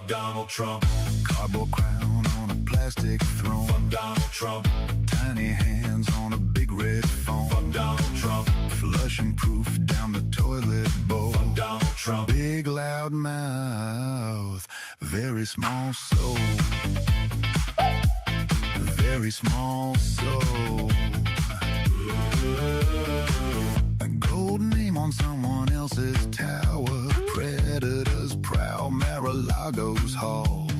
Fuck Donald Trump. Cardboard crown on a plastic throne. Fuck Donald Trump. Tiny hands on a big red phone. Fuck Donald Trump. Flushing proof down the toilet bowl. Fuck Donald Trump. Big loud mouth, very small soul. Very small soul. A gold name on someone else's tower. Predators prowl Mar-a-Lago's halls.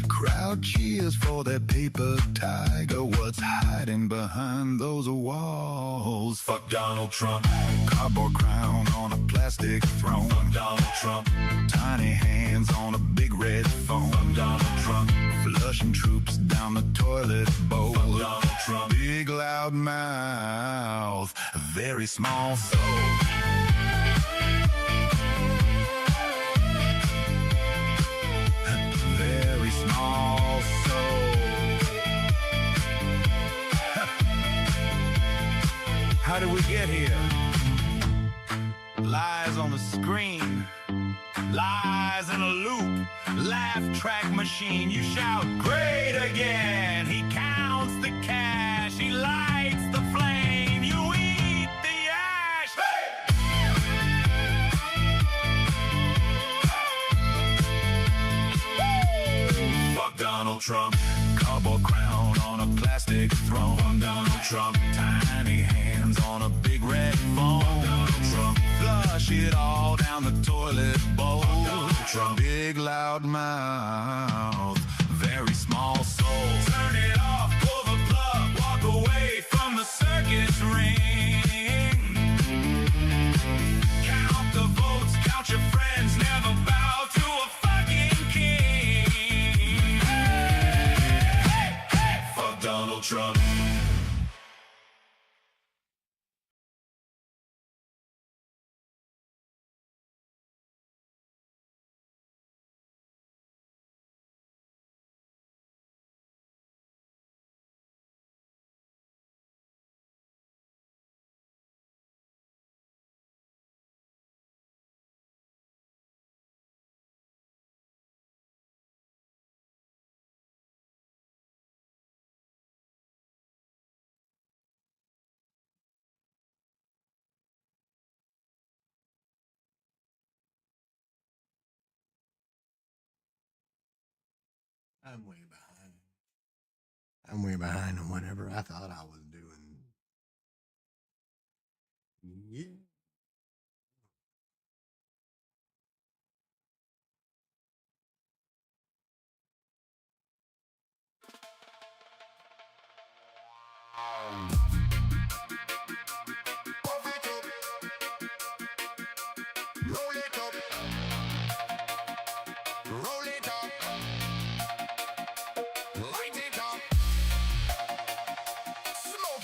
Crowd cheers for their paper tiger. What's hiding behind those walls? Fuck Donald Trump. Cardboard crown on a plastic throne. Fuck Donald Trump. Tiny hands on a big red phone. Fuck Donald Trump. Flushing troops down the toilet bowl. Fuck Donald Trump. Big loud mouth, very small soul. Very small soul. How did we get here? Lies on the screen, lies in a loop, laugh track machine. You shout, great again. He counts the cash, he lights the flame. You eat the ash. Fuck Donald Trump. Cardboard crown on a plastic throne. Fuck Donald Trump. Tiny hands on a big red phone. Fuck Donald Trump. Flush it all down the toilet bowl. Fuck Donald Trump. Big loud mouth, very small soul. Turn it off, pull the plug, walk away from the circus ring. Count the votes, count your friends, never bow to a fucking king. Hey, fuck Donald Trump. I'm way behind. I'm way behind on whatever I thought I was doing. Yeah. Roll it up. Roll it up. Light it up. Smoke.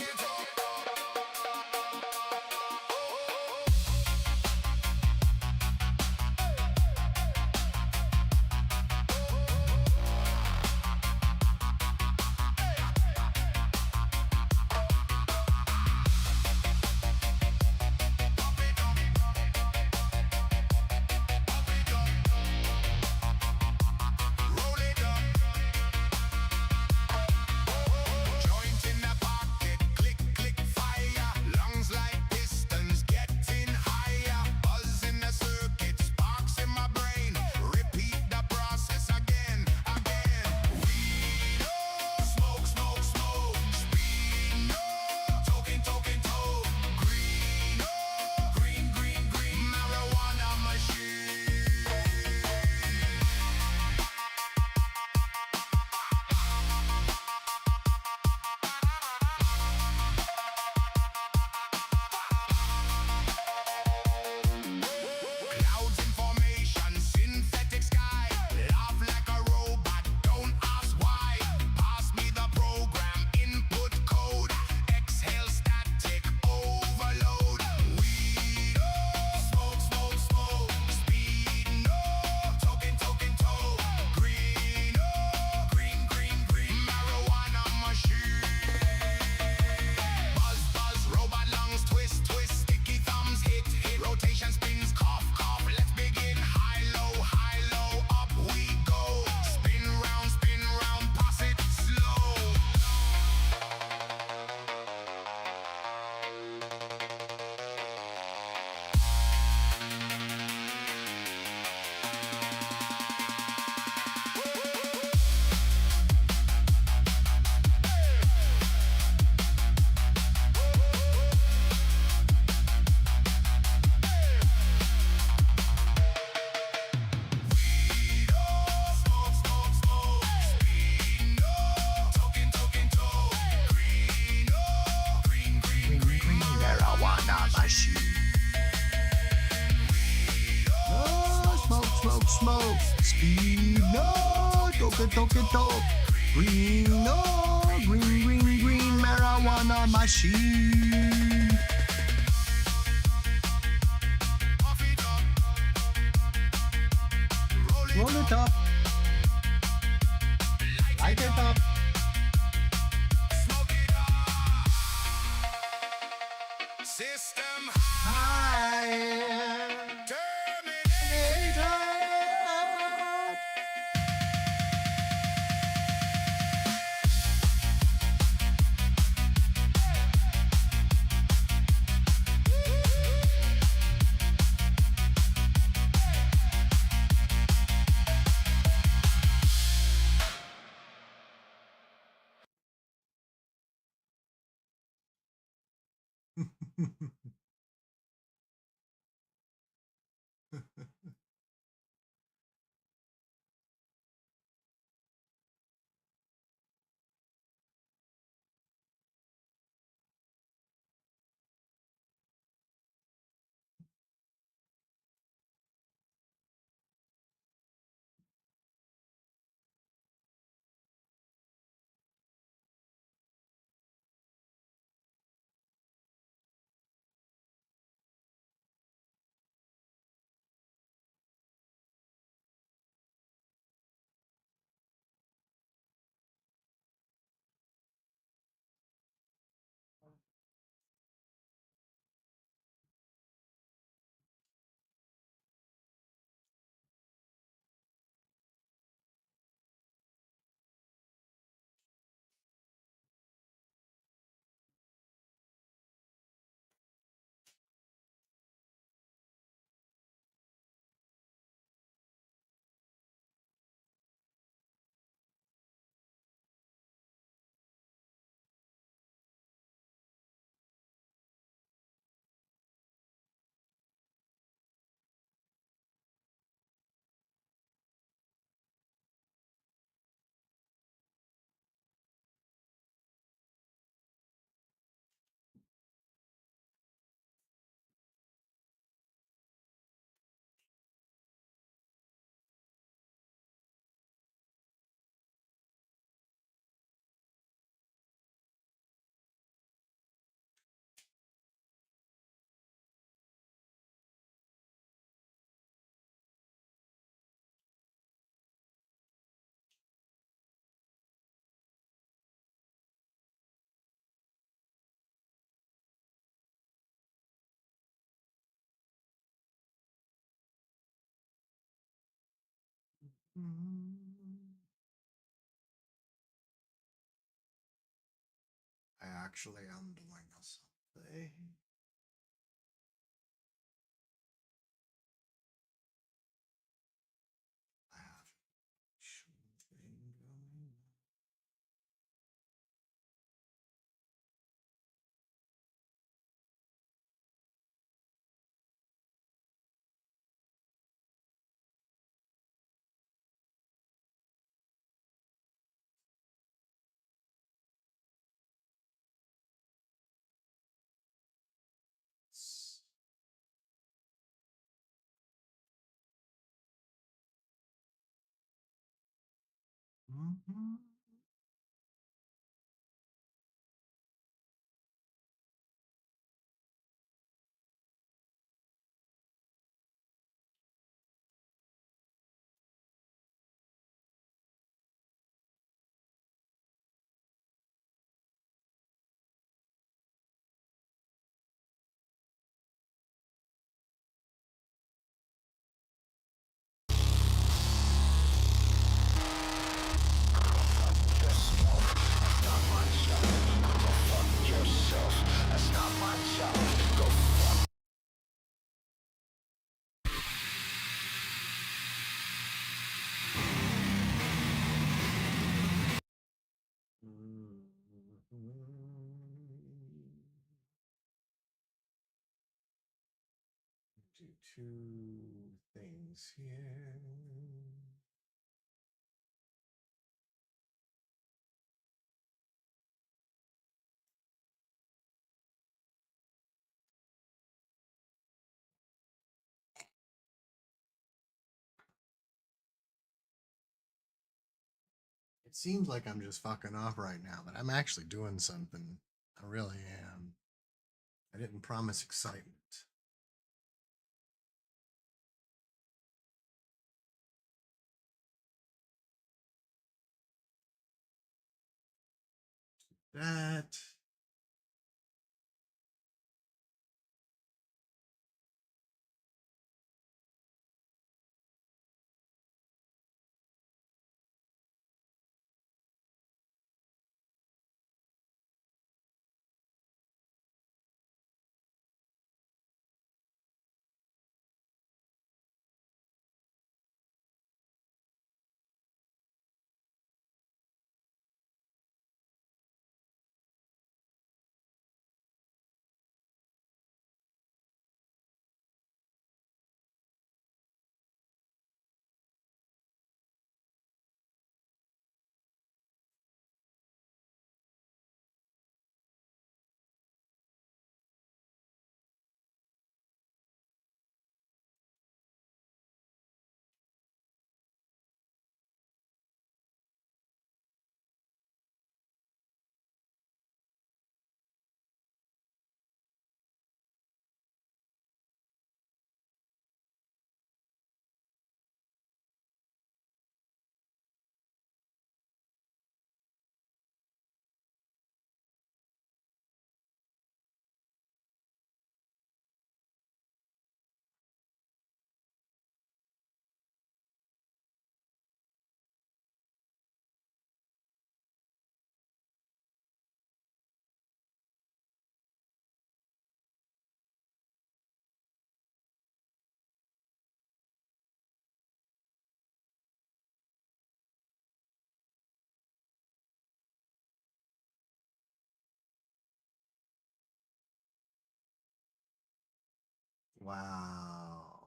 smoke. Speed, no, toke. Green, no, green, marijuana machine. Puff it up. Roll it up, light it up. Smoke it up. System High. terminator. I actually am doing something. I have something going on. Mhm. Do two things here. It seems like I'm just fucking off right now, but I'm actually doing something. I really am. I didn't promise excitement. That. Wow.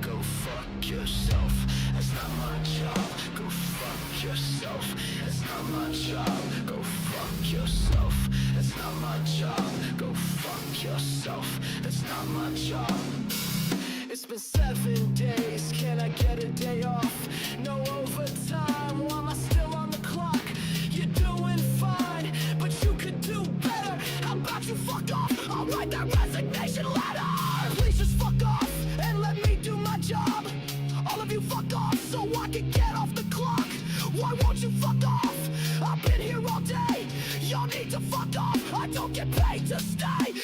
Go fuck yourself, that's not my job. Go fuck yourself, that's not my job. Go fuck yourself, that's not my job. Go fuck yourself, that's not my job. It's been 7 days, can I get a day off? No overtime, why am I still on the clock? You're doing fine, but you could do better. How about you fuck off? I'll write that resignation letter. Please just fuck off and let me do my job. All of you fuck off so I can get off the clock. Why won't you fuck off? I've been here all day. Y'all need to fuck off. I don't get paid to stay.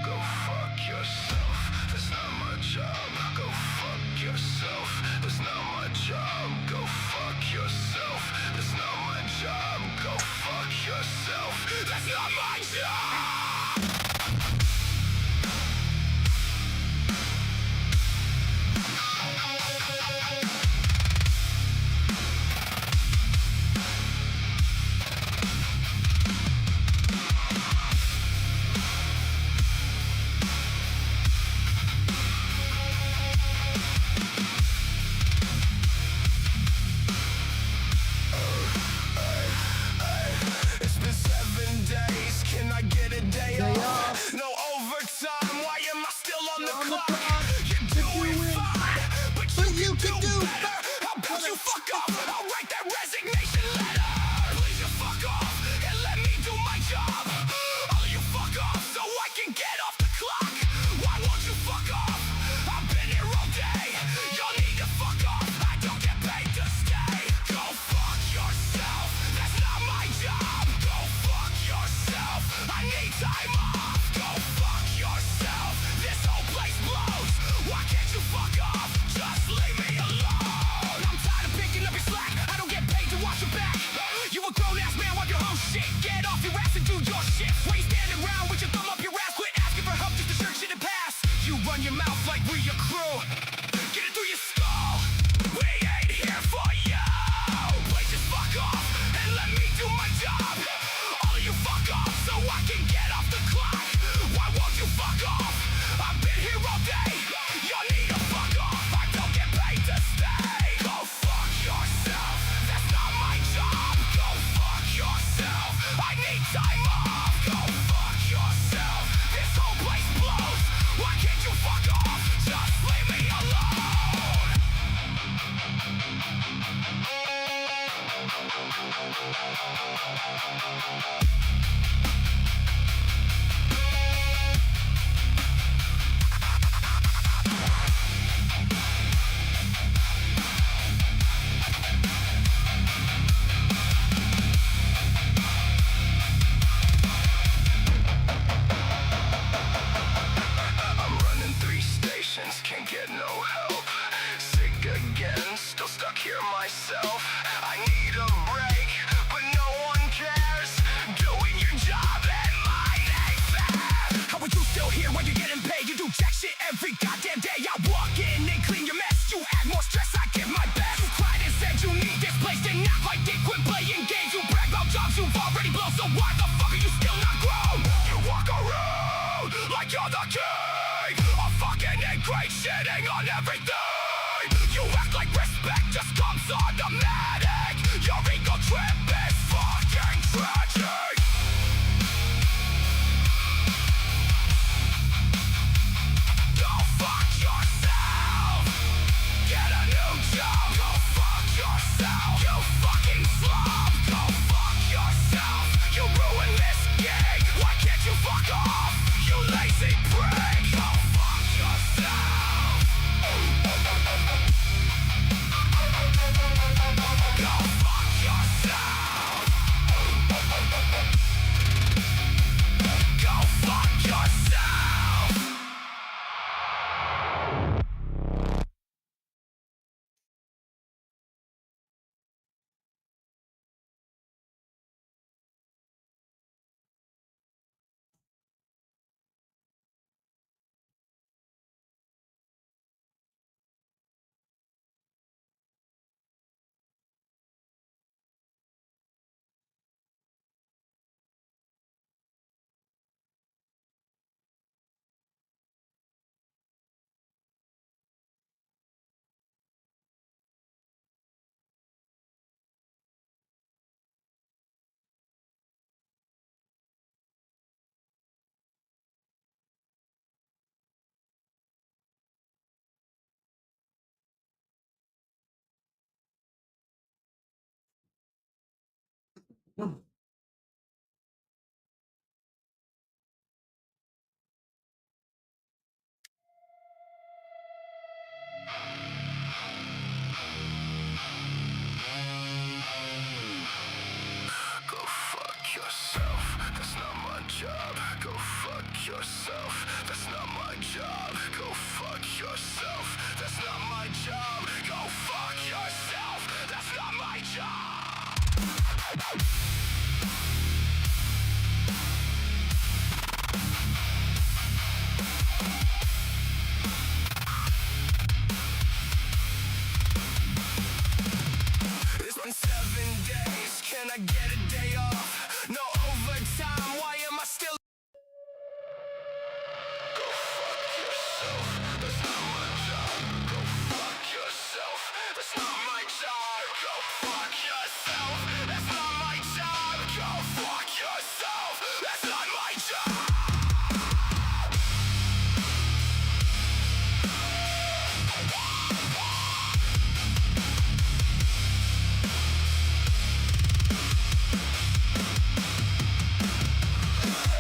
Go fuck yourself, that's not my job. Go fuck yourself, that's not my job. Go fuck yourself, that's not my job. Go fuck yourself, that's not my job. It's been 7 days, can I get a day off? No overtime, why am I still on the clock? You're doing fine, but you can do better. How about you fuck off? I'll write that resignation letter. Please just fuck off and let me do my job. All of you fuck off so I can get off I'm running 3 stations, can't get no help. Sick again, still stuck here myself. I need a break, but no one cares. Doing your job and mine ain't fair. How are you still here when you're getting paid? You do jack shit every goddamn day. I walk in and clean your mess. You add more stress, I give my best. You cried and said you need this place, then act like they quit playing games. You brag about jobs you've already blown, so why the fuck are you still not grown? You walk around like you're the king. A fucking ingrate shitting on everything. You act like respect just comes automatic. Your ego trip is fucking tragic. Go fuck yourself. Get a new job. Go fuck yourself. You fucking slob. Go fuck yourself. You ruined this gig. Why can't you fuck off? You lazy prick. Go fuck yourself. Go fuck yourself. Go fuck yourself. Go fuck yourself, that's not my job. Go fuck yourself, that's not my job. Go fuck yourself, that's not my job. Go fuck yourself, that's not my job. It's been 7 days, can I get a day off? No overtime, why am I still? Go fuck yourself, that's not my job. Go fuck yourself, that's not my job. Go fuck yourself, that's not my job. Go fuck yourself, that's not my job.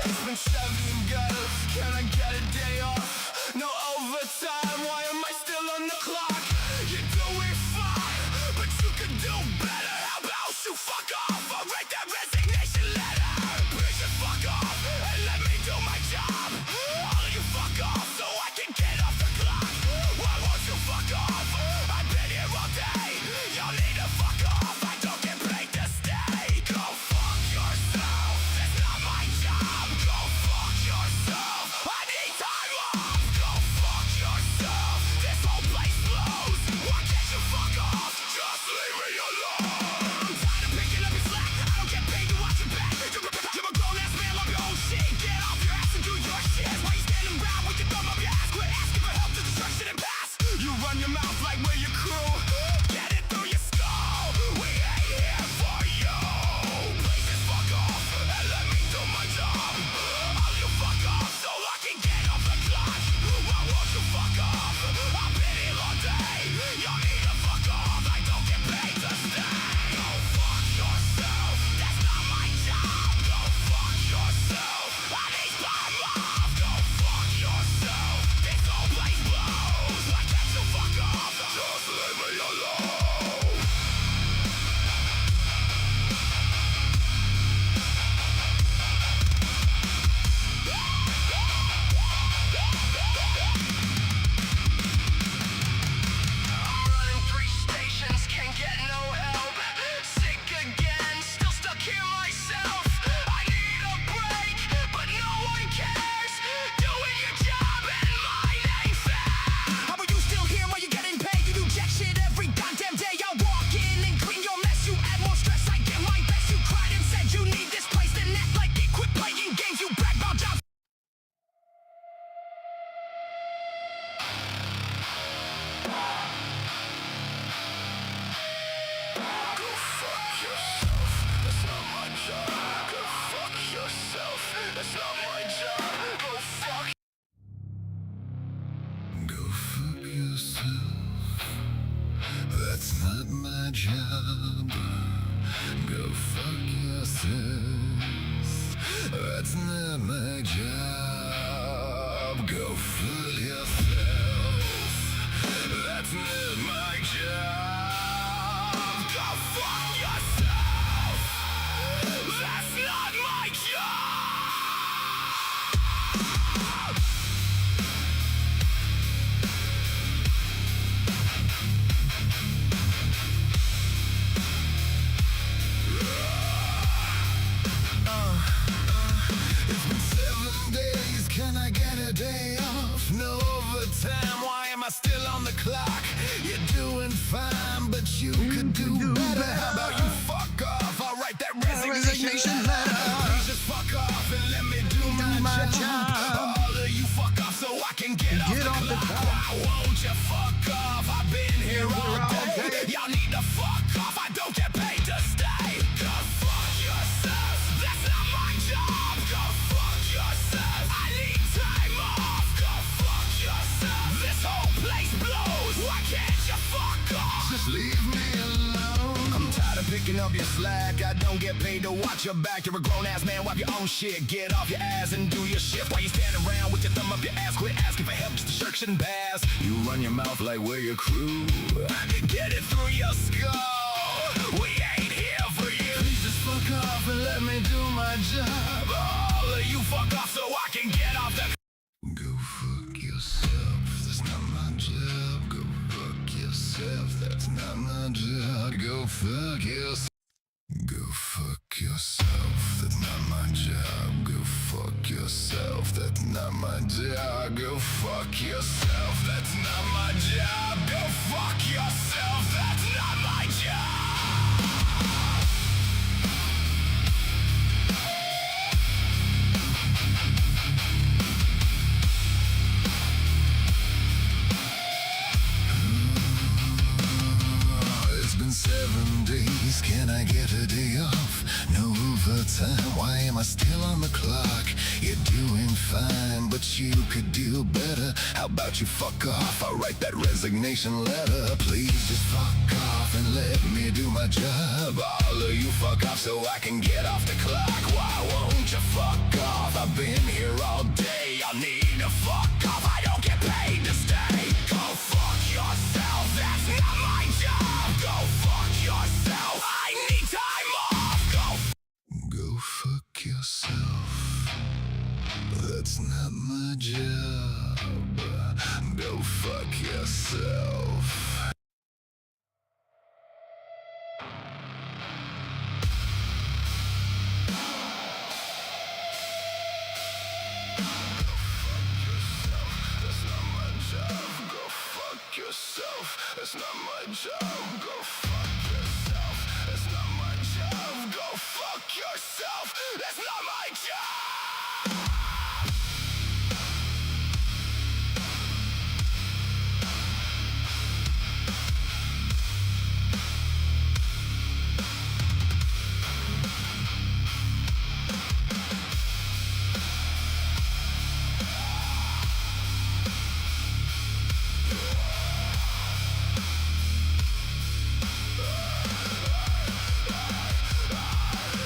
It's been 7 goes, can I get a day off? No overtime, why am I still on the clock? You're doing fine, but you could do better. How about you fuck not my job. Go fuck yourself. That's not my job. Go fuck yourself. That's not my job. Go fuck yourself. That's not my job. It's been 7 days, can I get a day off? No overtime, why am I still on the clock? You're doing fine, but you could do better. How about you fuck off? I'll write that resignation letter. Please just fuck off and let me do my job. All of you fuck off so I can get off the clock. Why won't you fuck off? I've been here all day. Y'all need to fuck off, I don't get paid to stay. Go fuck yourself, that's not my job. Go fuck yourself, I need time off. Go fuck yourself, this whole place blows. Why can't you fuck off? Just leave me alone. I'm tired of picking up your slack. I don't get paid to watch your back. You're a grown-ass man, wipe your own shit. Get off your ass and do your shift. While you stand around with your thumb up your ass, quit asking for help, just a shirt shouldn't pass. You run your mouth like we're your crew. Get it through your skull, we ain't here for you. Please just fuck off and let me do my job. All of you fuck off so I can get off the... Go fuck yourself, that's not my job. Go fuck yourself, that's not my job. Go fuck yourself. Go fuck yourself, that's not my job. Go fuck yourself, that's not my job. Go fuck yourself, that's not my job. Go fuck yourself, that's not my job. It's been 7 days, can I get a day off? No overtime, why am I still on the clock? You're doing fine, but you could do better. How about you fuck off? I'll write that resignation letter. Please just fuck off and let me do my job. All of you fuck off so I can get off the clock. Why won't you fuck off? I've been here all day. I need to fuck off, I don't get paid to stay. Go fuck yourself, that's not my job. Go fuck yourself, I need time off. Go fuck yourself, that's not my job. Go fuck yourself. That's not my job. Go fuck yourself. That's not my job. Go fuck yourself. That's not my job.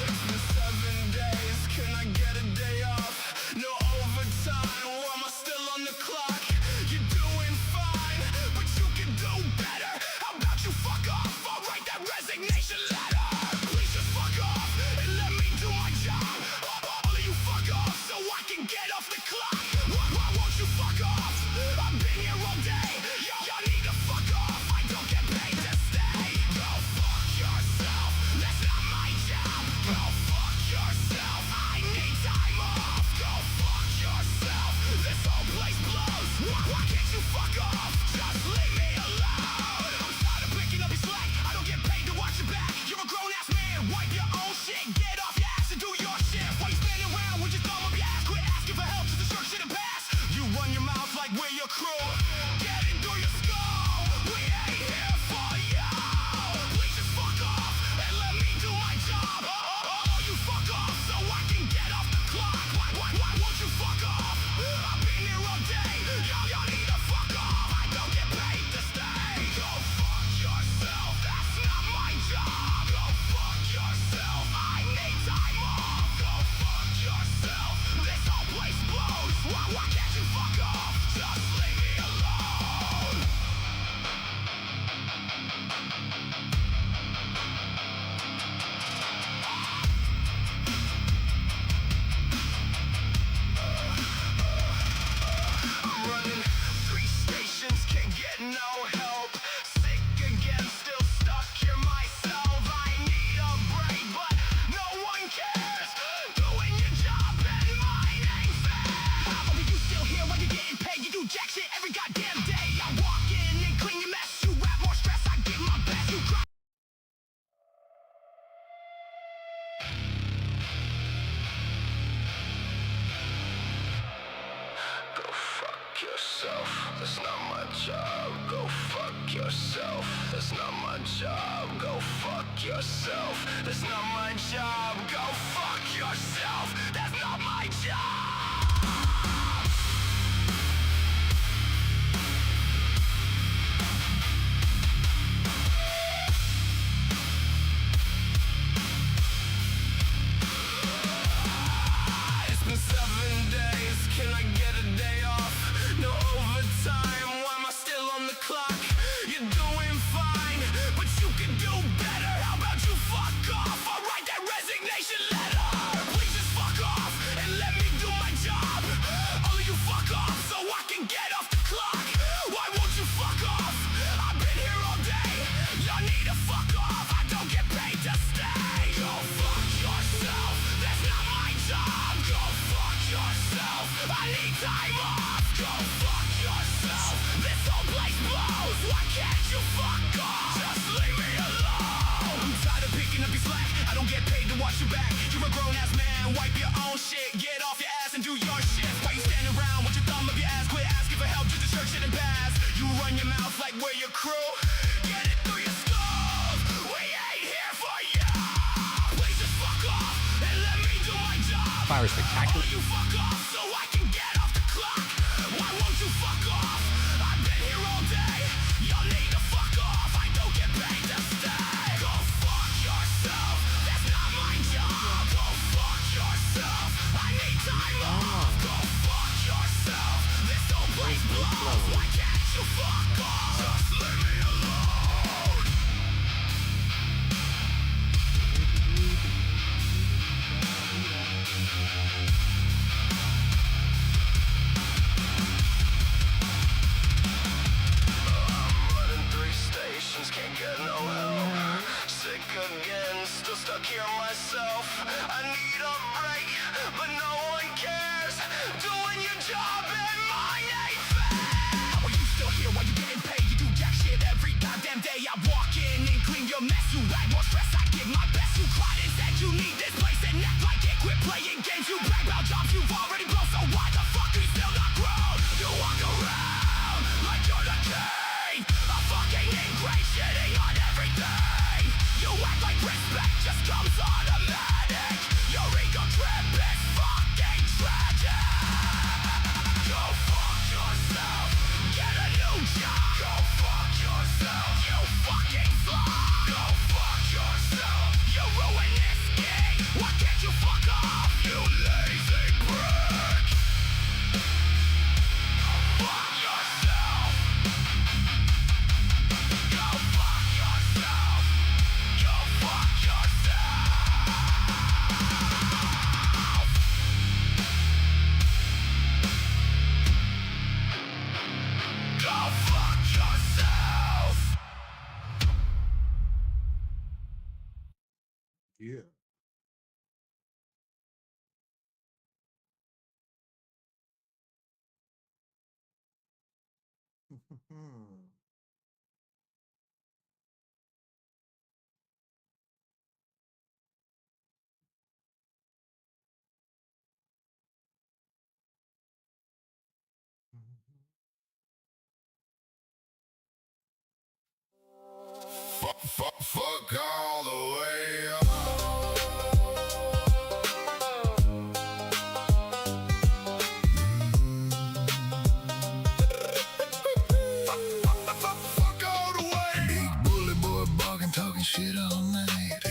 It's been 7 days, can I get a day job, go fuck yourself. That's not my job, go fuck yourself. That's not my job. It's been 7 days, can I get a day off? No overtime, why am I still on the clock? You're doing fine, but you can do better. How about you fuck off? I'll write that resignation letter. Please just fuck off and let me do my job. All of you fuck off so I can get off the clock. Why won't you fuck off? I've been here all day. Y'all need to fuck off. I don't get paid to stay. Go fuck yourself. That's not my job. Go fuck yourself. I need time off. Go fuck yourself. This whole place blows. Why can't you fuck off? Just leave me alone. I'm tired of picking up your slack. I don't get paid to watch your back. You're a grown-ass man. Wipe your own shit. Get off your ass and do your shit. Why you standing around with your thumb up your ass? Quit asking for help. Just a shirt shit and pass. You run your mouth like we're your crew. Get it through your skull. We ain't here for you. Please just fuck off and let me do my job. Fire spectacular. You fuck off so I can get off the clock. Why won't you fuck off? I've been here all day. Y'all need to fuck off. I don't get paid to stay. Go fuck yourself. That's not my job. Go fuck yourself. I need time off. Go fuck yourself. This whole place blows. Why can't you fuck off? Just leave me alone. I'm running 3 stations, can't get no help. Sick again, still stuck here myself. I need a break, but no one cares. Doing your job and mine ain't fair. How are you still here while you getting paid? You do jack shit every goddamn day. I walk in and clean your mess. You add more stress, I give my best. You cried and said you need this place and act like it. Quit playing games, you brag about jobs you've already blown. So why the fuck are you still not grown? You walk around like you're the king. A fucking ingrate shitting on everything. You act like respect just comes automatic. Your ego trip is fucking tragic. Go fuck yourself. Get a new job. Go fuck yourself. You fucking flop. Go fuck yourself. You ruin this gig. Why can't you fuck off? You lazy prick. Go fuck yourself. Go fuck yourself. Go fuck yourself. Go fuck yourself. Yeah. Fuck all the way up. Fuck all the way. Big bully boy barking, talking shit all night.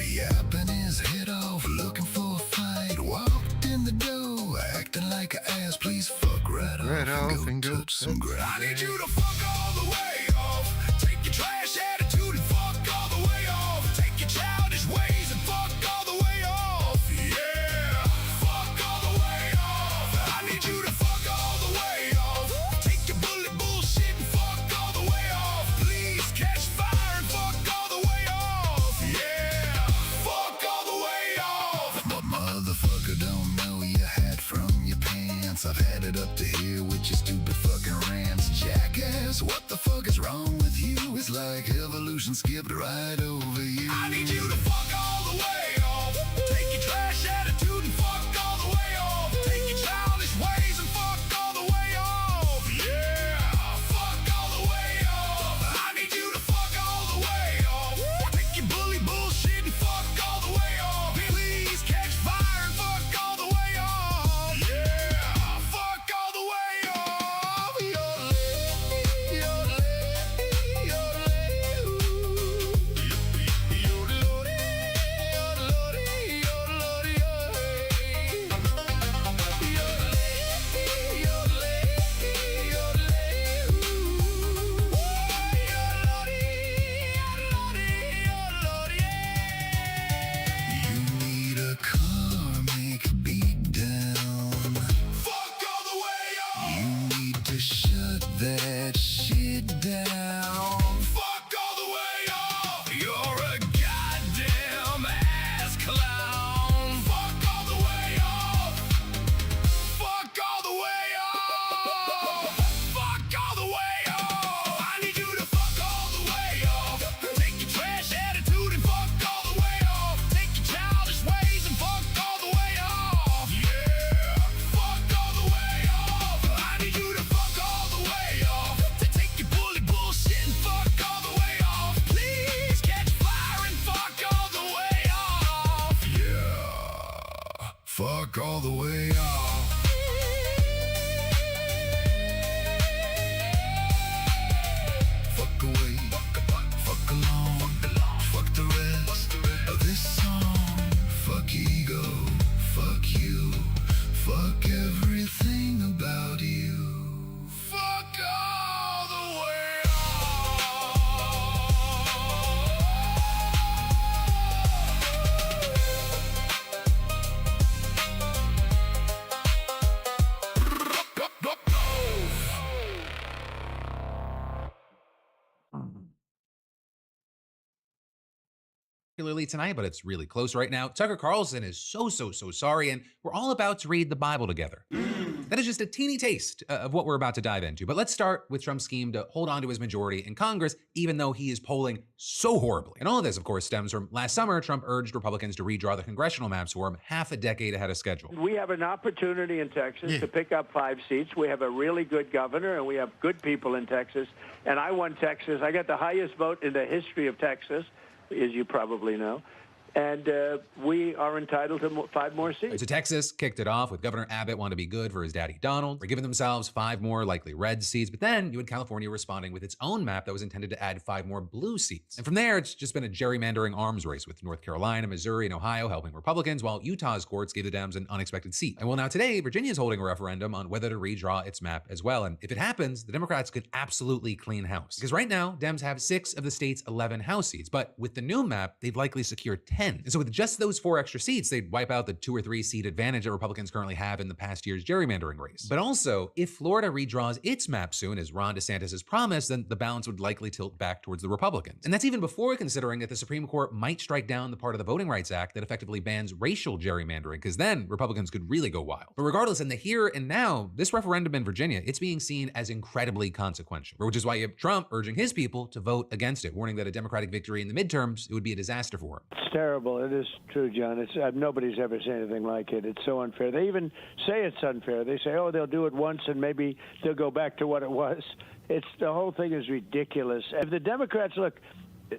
Yapping his head off, looking for a fight. Walked in the door, acting like an ass. Please fuck right off and go touch some grass. I need you to fuck all the way off. Take your trash attitude and fuck all the way off. Take your childish ways and fuck all the way off. Yeah, fuck all the way off. I need you to fuck all the way off. Take your bully bullshit and fuck all the way off. Please catch fire and fuck all the way off. Yeah, fuck all the way off. But motherfucker don't know your hat from your pants. I've had it up to here with your stupid fucking rants. Jackass, what the fuck is wrong with you? It's like evolution skipped right over you. I need you to fuck all the way off. Take your trash attitude and fuck all the way off. Take your childish ways and fuck all the way off. Yeah, fuck all the way off. I need you to fuck all the way off. fuck all the way off. Fuck away, fuck alone, fuck the rest of this song. Fuck ego, fuck you, fuck everything about you. Fuck all the way Particularly tonight, but it's really close right now. Tucker Carlson is so sorry, and we're all about to read the Bible together. That is just a teeny taste of what we're about to dive into. But let's start with Trump's scheme to hold on to his majority in Congress, even though he is polling so horribly. And all of this, of course, stems from last summer. Trump urged Republicans to redraw the congressional maps for him half a decade ahead of schedule. We have an opportunity in Texas to pick up 5 seats. We have a really good governor, and we have good people in Texas. And I won Texas. I got the highest vote in the history of Texas, as you probably know. And we are entitled to 5 more seats. So Texas kicked it off with Governor Abbott wanting to be good for his daddy Donald. They're giving themselves 5 more likely red seats. But then you had California responding with its own map that was intended to add 5 more blue seats. And from there, it's just been a gerrymandering arms race with North Carolina, Missouri, and Ohio helping Republicans, while Utah's courts gave the Dems an unexpected seat. And well, now today, Virginia is holding a referendum on whether to redraw its map as well. And if it happens, the Democrats could absolutely clean house. Because right now, Dems have 6 of the state's 11 House seats. But with the new map, they'd likely secure 10. And so with just those 4 extra seats, they'd wipe out the 2 or 3 seat advantage that Republicans currently have in the past year's gerrymandering race. But also, if Florida redraws its map soon, as Ron DeSantis has promised, then the balance would likely tilt back towards the Republicans. And that's even before considering that the Supreme Court might strike down the part of the Voting Rights Act that effectively bans racial gerrymandering, because then Republicans could really go wild. But regardless, in the here and now, this referendum in Virginia, it's being seen as incredibly consequential, which is why you have Trump urging his people to vote against it, warning that a Democratic victory in the midterms, it would be a disaster for him. It's terrible. It is true, John. It's nobody's ever said anything like it. It's so unfair. They even say it's unfair. They say, oh, they'll do it once and maybe they'll go back to what it was. The whole thing is ridiculous. If the Democrats, look,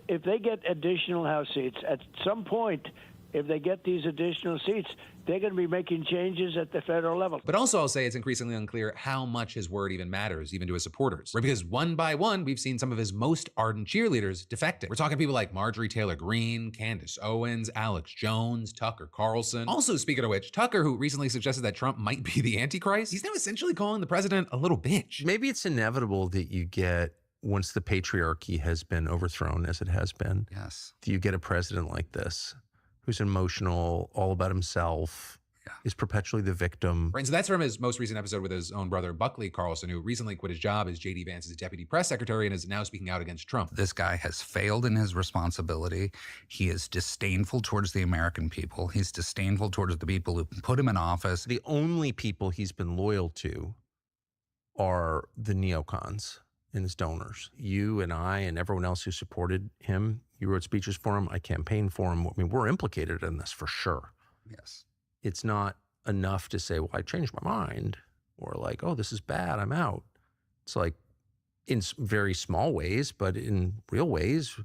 if they get additional House seats, at some point, if they get these additional seats, they're going to be making changes at the federal level. But also, I'll say it's increasingly unclear how much his word even matters, even to his supporters. Right? Because one by one, we've seen some of his most ardent cheerleaders defecting. We're talking people like Marjorie Taylor Greene, Candace Owens, Alex Jones, Tucker Carlson. Also, speaking of which, Tucker, who recently suggested that Trump might be the Antichrist, he's now essentially calling the president a little bitch. Maybe it's inevitable that you get, once the patriarchy has been overthrown, as it has been, Yes. you get a president like this, who's emotional, all about himself, is perpetually the victim. Right, and so that's from his most recent episode with his own brother, Buckley Carlson, who recently quit his job as J.D. Vance's deputy press secretary and is now speaking out against Trump. This guy has failed in his responsibility. He is disdainful towards the American people. He's disdainful towards the people who put him in office. The only people he's been loyal to are the neocons and his donors. You and I and everyone else who supported him, you wrote speeches for him, I campaigned for him. I mean, we're implicated in this for sure. Yes. It's not enough to say, well, I changed my mind, or like, oh, this is bad, I'm out. It's like, in very small ways, but in real ways,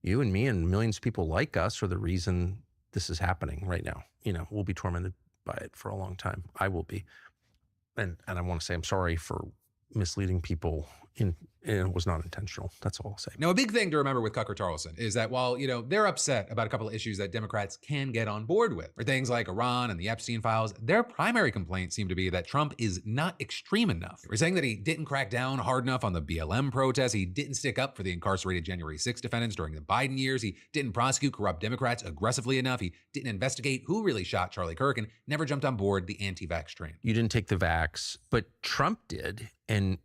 you and me and millions of people like us are the reason this is happening right now. You know, we'll be tormented by it for a long time. I will be. And I want to say I'm sorry for misleading people, and it was not intentional. That's all I'll say. Now, a big thing to remember with Tucker Carlson is that while, they're upset about a couple of issues that Democrats can get on board with, or things like Iran and the Epstein files, their primary complaints seem to be that Trump is not extreme enough. We're saying that he didn't crack down hard enough on the BLM protests, he didn't stick up for the incarcerated January 6 defendants during the Biden years, he didn't prosecute corrupt Democrats aggressively enough, he didn't investigate who really shot Charlie Kirk, and never jumped on board the anti-vax train. You didn't take the vax, but Trump did, and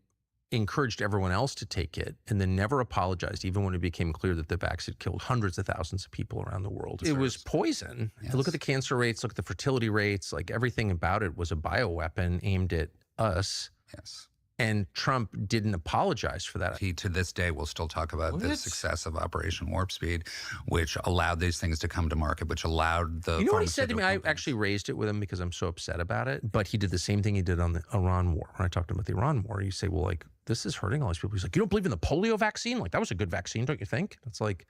encouraged everyone else to take it, and then never apologized, even when it became clear that the vax had killed hundreds of thousands of people around the world. It was poison. Yes. Look at the cancer rates, look at the fertility rates, like everything about it was a bioweapon aimed at us. Yes. And Trump didn't apologize for that. He, to this day, will still talk about the success of Operation Warp Speed, which allowed these things to come to market, which allowed the. You know what he said to me? I pharmaceutical actually raised it with him because I'm so upset about it. But he did the same thing he did on the Iran war. When I talked to him about the Iran war, you say, well, like, this is hurting all these people. He's like, you don't believe in the polio vaccine? Like, that was a good vaccine, don't you think? It's like,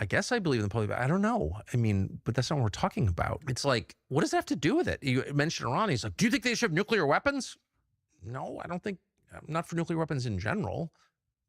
I guess I believe in the Pope. I don't know. I mean, but that's not what we're talking about. It's like, what does that have to do with it? You mentioned Iran. He's like, do you think they should have nuclear weapons? No, I don't think. I'm not for nuclear weapons in general.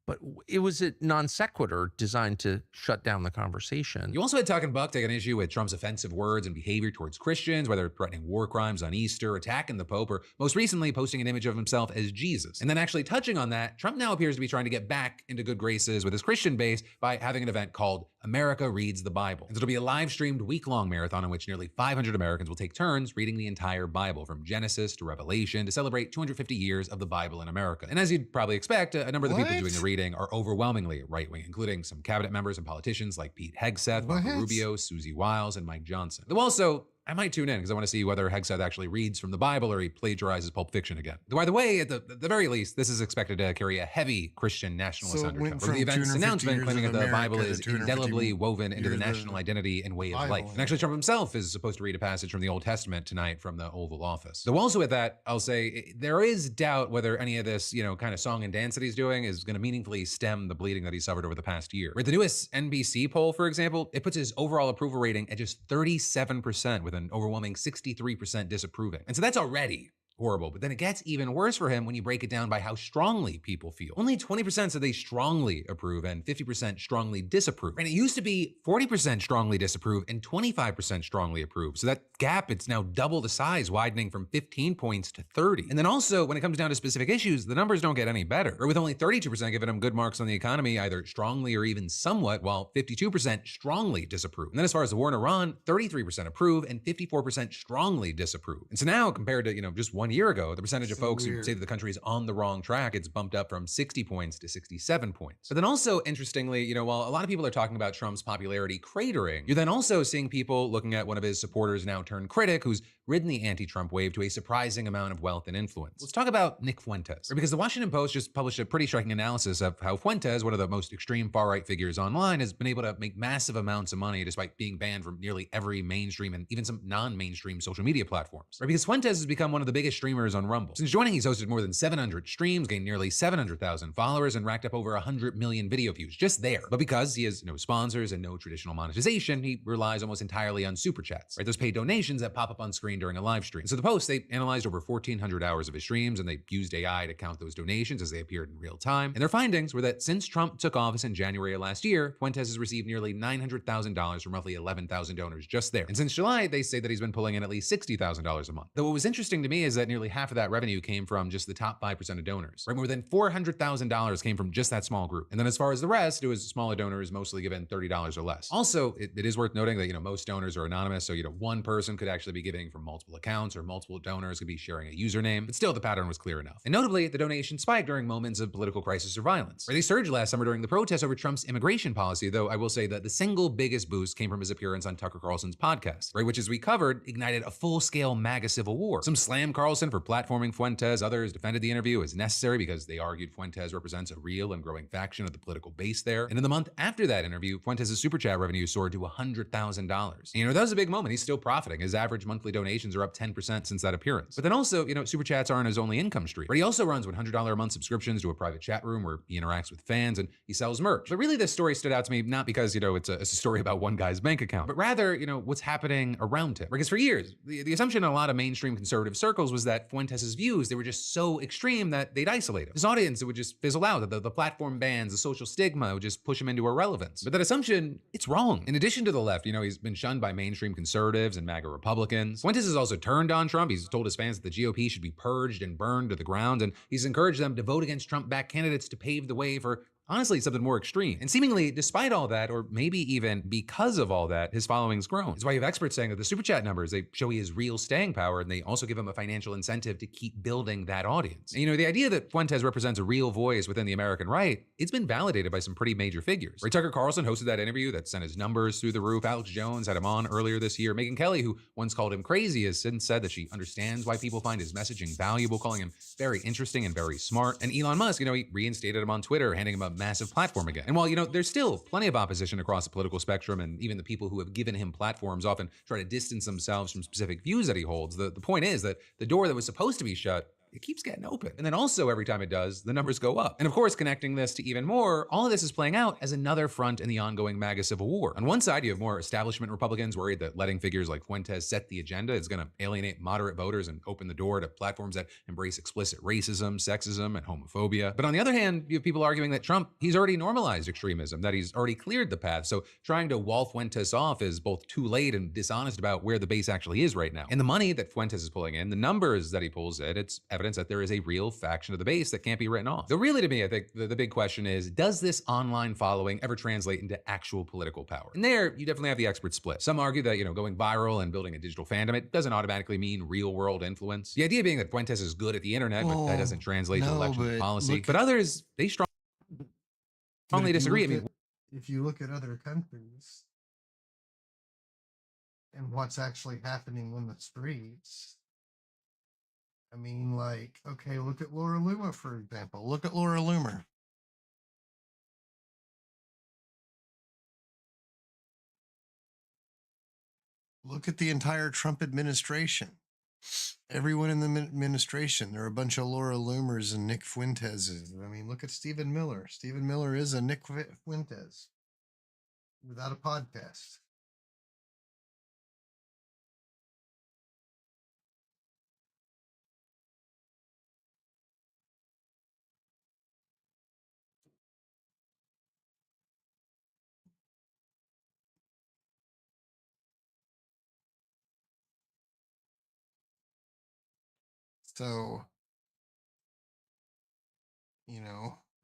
But it was a non sequitur designed to shut down the conversation. You also had Talking Buck take an issue with Trump's offensive words and behavior towards Christians, whether threatening war crimes on Easter, attacking the Pope, or most recently posting an image of himself as Jesus. And then actually touching on that, Trump now appears to be trying to get back into good graces with his Christian base by having an event called America Reads the Bible. And it'll be a live-streamed week-long marathon in which nearly 500 Americans will take turns reading the entire Bible from Genesis to Revelation to celebrate 250 years of the Bible in America. And as you'd probably expect, a number of the people doing the reading are overwhelmingly right-wing, including some cabinet members and politicians like Pete Hegseth, Marco Rubio, Susie Wiles, and Mike Johnson. Though also, I might tune in because I want to see whether Hegseth actually reads from the Bible or he plagiarizes Pulp Fiction again. By the way, at the very least, this is expected to carry a heavy Christian nationalist undertone. With the event's announcement claiming that the Bible is indelibly woven into the national identity and way of life. And actually, Trump himself is supposed to read a passage from the Old Testament tonight from the Oval Office. Though also with that, I'll say there is doubt whether any of this, kind of song and dance that he's doing is going to meaningfully stem the bleeding that he suffered over the past year. With the newest NBC poll, for example, it puts his overall approval rating at just 37%, with an overwhelming 63% disapproving. And so that's already horrible. But then it gets even worse for him when you break it down by how strongly people feel. Only 20% said they strongly approve and 50% strongly disapprove. And it used to be 40% strongly disapprove and 25% strongly approve. So that gap, it's now double the size, widening from 15 points to 30. And then also, when it comes down to specific issues, the numbers don't get any better. Or with only 32% giving him good marks on the economy, either strongly or even somewhat, while 52% strongly disapprove. And then as far as the war in Iran, 33% approve and 54% strongly disapprove. And so now, compared to, just 1 year ago, the percentage of folks who say that the country is on the wrong track, it's bumped up from 60 points to 67 points. But then also, interestingly, while a lot of people are talking about Trump's popularity cratering, you're then also seeing people looking at one of his supporters now turned critic who's ridden the anti-Trump wave to a surprising amount of wealth and influence. Let's talk about Nick Fuentes. Because the Washington Post just published a pretty striking analysis of how Fuentes, one of the most extreme far-right figures online, has been able to make massive amounts of money despite being banned from nearly every mainstream and even some non-mainstream social media platforms. Because Fuentes has become one of the biggest streamers on Rumble. Since joining, he's hosted more than 700 streams, gained nearly 700,000 followers, and racked up over 100 million video views just there. But because he has no sponsors and no traditional monetization, he relies almost entirely on super chats, those paid donations that pop up on screen during a live stream. So the Post, they analyzed over 1,400 hours of his streams, and they used AI to count those donations as they appeared in real time. And their findings were that since Trump took office in January of last year, Fuentes has received nearly $900,000 from roughly 11,000 donors just there. And since July, they say that he's been pulling in at least $60,000 a month. Though what was interesting to me is that nearly half of that revenue came from just the top 5% of donors. More than $400,000 came from just that small group. And then as far as the rest, it was smaller donors, mostly given $30 or less. Also, it is worth noting that, most donors are anonymous. So, one person could actually be giving from multiple accounts, or multiple donors could be sharing a username. But still, the pattern was clear enough. And notably, the donation spiked during moments of political crisis or violence. They surged last summer during the protests over Trump's immigration policy, though I will say that the single biggest boost came from his appearance on Tucker Carlson's podcast, which, as we covered, ignited a full-scale MAGA civil war. Some slammed Carlson for platforming Fuentes, others defended the interview as necessary because they argued Fuentes represents a real and growing faction of the political base there. And in the month after that interview, Fuentes' super chat revenue soared to $100,000. That was a big moment. He's still profiting. His average monthly donations are up 10% since that appearance. But then also, super chats aren't his only income stream. But he also runs $100 a month subscriptions to a private chat room where he interacts with fans and he sells merch. But really, this story stood out to me not because, it's a story about one guy's bank account, but rather, what's happening around him. Because for years, the assumption in a lot of mainstream conservative circles was that Fuentes' views, they were just so extreme that they'd isolate him. His audience, it would just fizzle out. The platform bans, the social stigma would just push him into irrelevance. But that assumption, it's wrong. In addition to the left, he's been shunned by mainstream conservatives and MAGA Republicans. Fuentes has also turned on Trump. He's told his fans that the GOP should be purged and burned to the ground, and he's encouraged them to vote against Trump-backed candidates to pave the way for honestly something more extreme. And seemingly, despite all that, or maybe even because of all that, his following's grown. It's why you have experts saying that the super chat numbers, they show he has real staying power, and they also give him a financial incentive to keep building that audience. And, the idea that Fuentes represents a real voice within the American right, it's been validated by some pretty major figures. Tucker Carlson hosted that interview that sent his numbers through the roof. Alex Jones had him on earlier this year. Megyn Kelly, who once called him crazy, has since said that she understands why people find his messaging valuable, calling him very interesting and very smart. And Elon Musk, he reinstated him on Twitter, handing him a massive platform again. And while, there's still plenty of opposition across the political spectrum, and even the people who have given him platforms often try to distance themselves from specific views that he holds, the point is that the door that was supposed to be shut, it keeps getting open. And then also every time it does, the numbers go up. And of course, connecting this to even more, all of this is playing out as another front in the ongoing MAGA civil war. On one side, you have more establishment Republicans worried that letting figures like Fuentes set the agenda is going to alienate moderate voters and open the door to platforms that embrace explicit racism, sexism, and homophobia. But on the other hand, you have people arguing that Trump, he's already normalized extremism, that he's already cleared the path. So trying to wall Fuentes off is both too late and dishonest about where the base actually is right now. And the money that Fuentes is pulling in, the numbers that he pulls in, it's evidence that there is a real faction of the base that can't be written off. So really, to me, I think the big question is, does this online following ever translate into actual political power? And there, you definitely have the expert split. Some argue that, going viral and building a digital fandom, it doesn't automatically mean real world influence. The idea being that Fuentes is good at the internet, but that doesn't translate to election policy. But others, they strongly disagree. If you look at other countries and what's actually happening in the streets, I mean, like, okay, look at Laura Loomer, for example. Look at Laura Loomer. Look at the entire Trump administration. Everyone in the administration, there are a bunch of Laura Loomers and Nick Fuenteses. I mean, look at Stephen Miller. Stephen Miller is a Nick Fuentes without a podcast. So,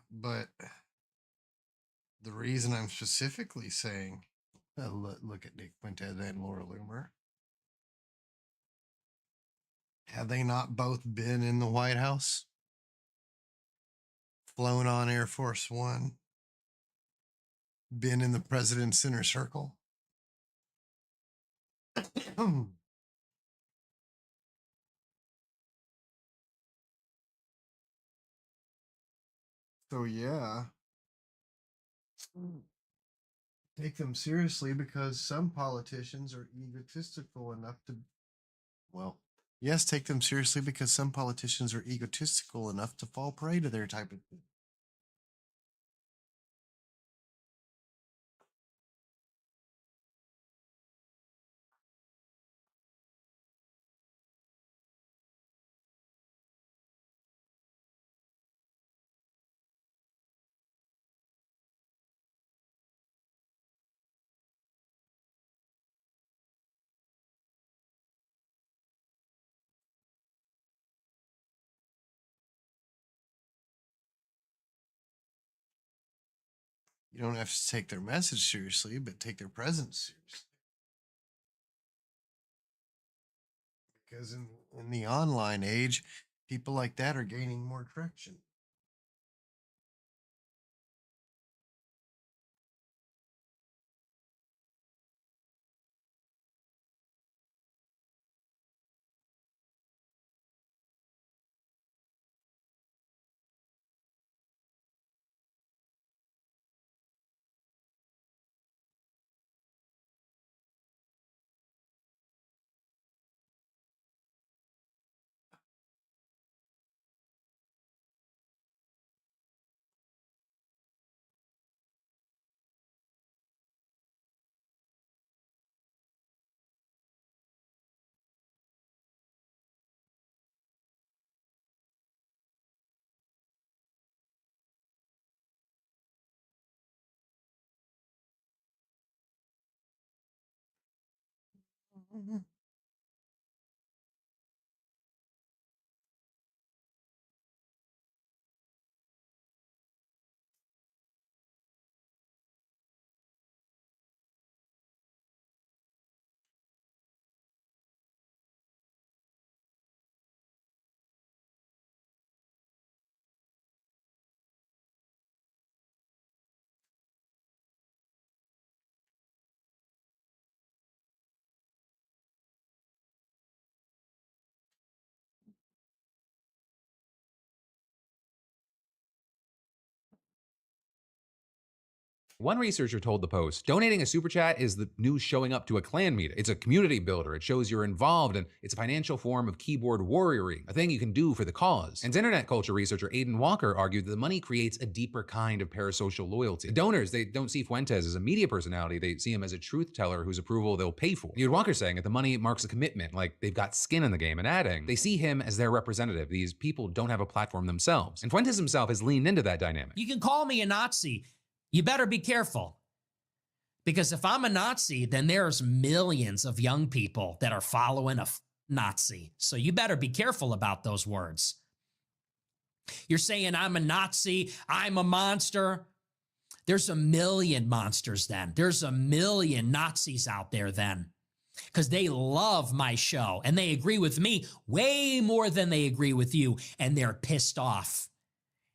but the reason I'm specifically saying, look at Nick Fuentes and Laura Loomer, have they not both been in the White House? Flown on Air Force One? Been in the president's inner circle? So, yeah. Take them seriously because some politicians are egotistical enough to, well, yes, take them seriously because some politicians are egotistical enough to fall prey to their type of thing. You don't have to take their message seriously, but take their presence seriously. Because in the online age, people like that are gaining more traction. Mhm. One researcher told the Post, donating a super chat is the new showing up to a Klan meeting. It's a community builder. It shows you're involved, and it's a financial form of keyboard warrioring, a thing you can do for the cause. And internet culture researcher Aidan Walker argued that the money creates a deeper kind of parasocial loyalty. The donors, they don't see Fuentes as a media personality. They see him as a truth teller whose approval they'll pay for. You had Walker saying that the money marks a commitment, like they've got skin in the game, and adding, they see him as their representative. These people don't have a platform themselves. And Fuentes himself has leaned into that dynamic. You can call me a Nazi. You better be careful. Because if I'm a Nazi, then there's millions of young people that are following a Nazi. So you better be careful about those words. You're saying I'm a Nazi, I'm a monster. There's a million monsters then. There's a million Nazis out there then. Because they love my show and they agree with me way more than they agree with you. And they're pissed off.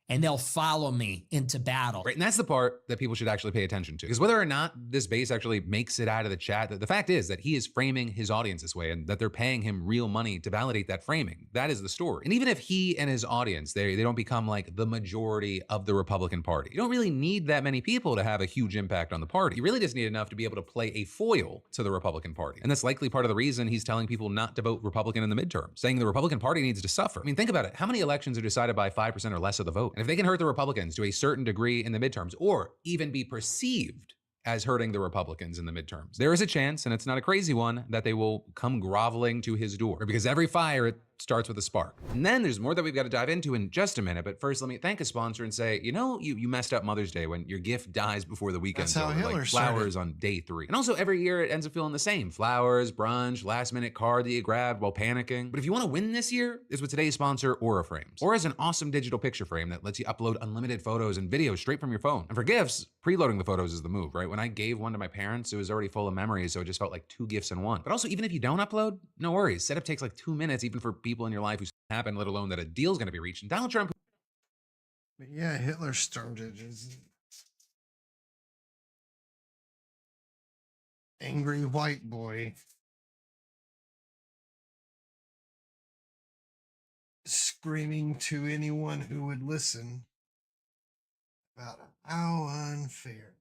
And they'll follow me into battle. Right, and that's the part that people should actually pay attention to. Because whether or not this base actually makes it out of the chat, the fact is that he is framing his audience this way and that they're paying him real money to validate that framing. That is the story. And even if he and his audience, they don't become like the majority of the Republican Party, you don't really need that many people to have a huge impact on the party. You really just need enough to be able to play a foil to the Republican Party. And that's likely part of the reason he's telling people not to vote Republican in the midterms, saying the Republican Party needs to suffer. I mean, think about it. How many elections are decided by 5% or less of the vote? And if they can hurt the Republicans to a certain degree in the midterms, or even be perceived as hurting the Republicans in the midterms, there is a chance, and it's not a crazy one, that they will come groveling to his door. Because every fire, it starts with a spark. And then there's more that we've got to dive into in just a minute. But first, let me thank a sponsor and say, you messed up Mother's Day when your gift dies before the weekend's That's how over, Hitler like flowers started. on day 3. And also every year it ends up feeling the same. Flowers, brunch, last minute card that you grabbed while panicking. But if you want to win this year, it's with today's sponsor, Aura Frames. Aura is an awesome digital picture frame that lets you upload unlimited photos and videos straight from your phone. And for gifts, preloading the photos is the move, right? When I gave one to my parents, it was already full of memories, so it just felt like 2 gifts in one. But also, even if you don't upload, no worries. Setup takes like 2 minutes, even for people in your life who happen, let alone that a deal's gonna be reached. And Donald Trump. But yeah, Hitler started as an angry white boy screaming to anyone who would listen about how unfair.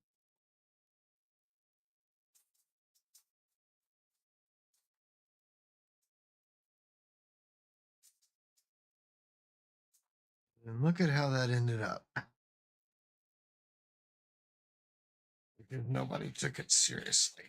And look at how that ended up. Because nobody took it seriously.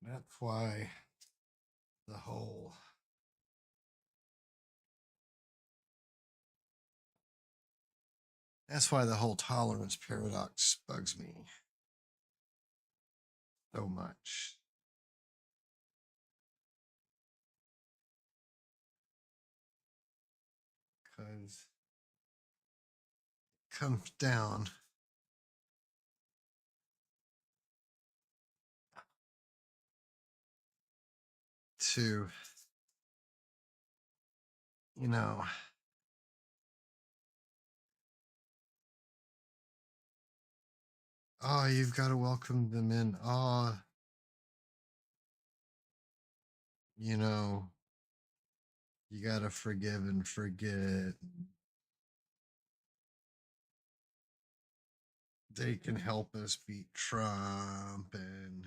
That's why the whole tolerance paradox bugs me so much. Because it comes down to, oh, you've got to welcome them in. Oh, you got to forgive and forget. They can help us beat Trump and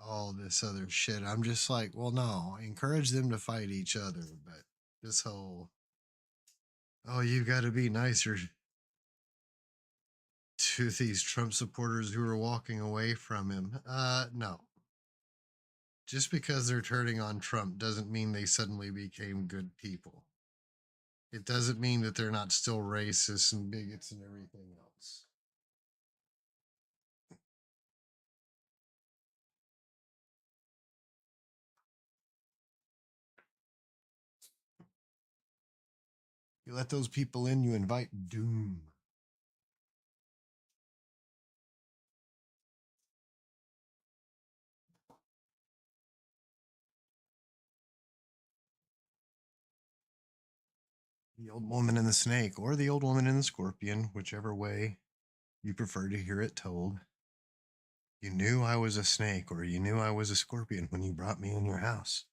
all this other shit. I'm just like, well, no, encourage them to fight each other. But this whole, oh, you got to be nicer to these Trump supporters who are walking away from him. No. Just because they're turning on Trump doesn't mean they suddenly became good people. It doesn't mean that they're not still racist and bigots and everything else. You let those people in, you invite doom. The old woman and the snake, or the old woman and the scorpion, whichever way you prefer to hear it told. You knew I was a snake, or you knew I was a scorpion when you brought me in your house.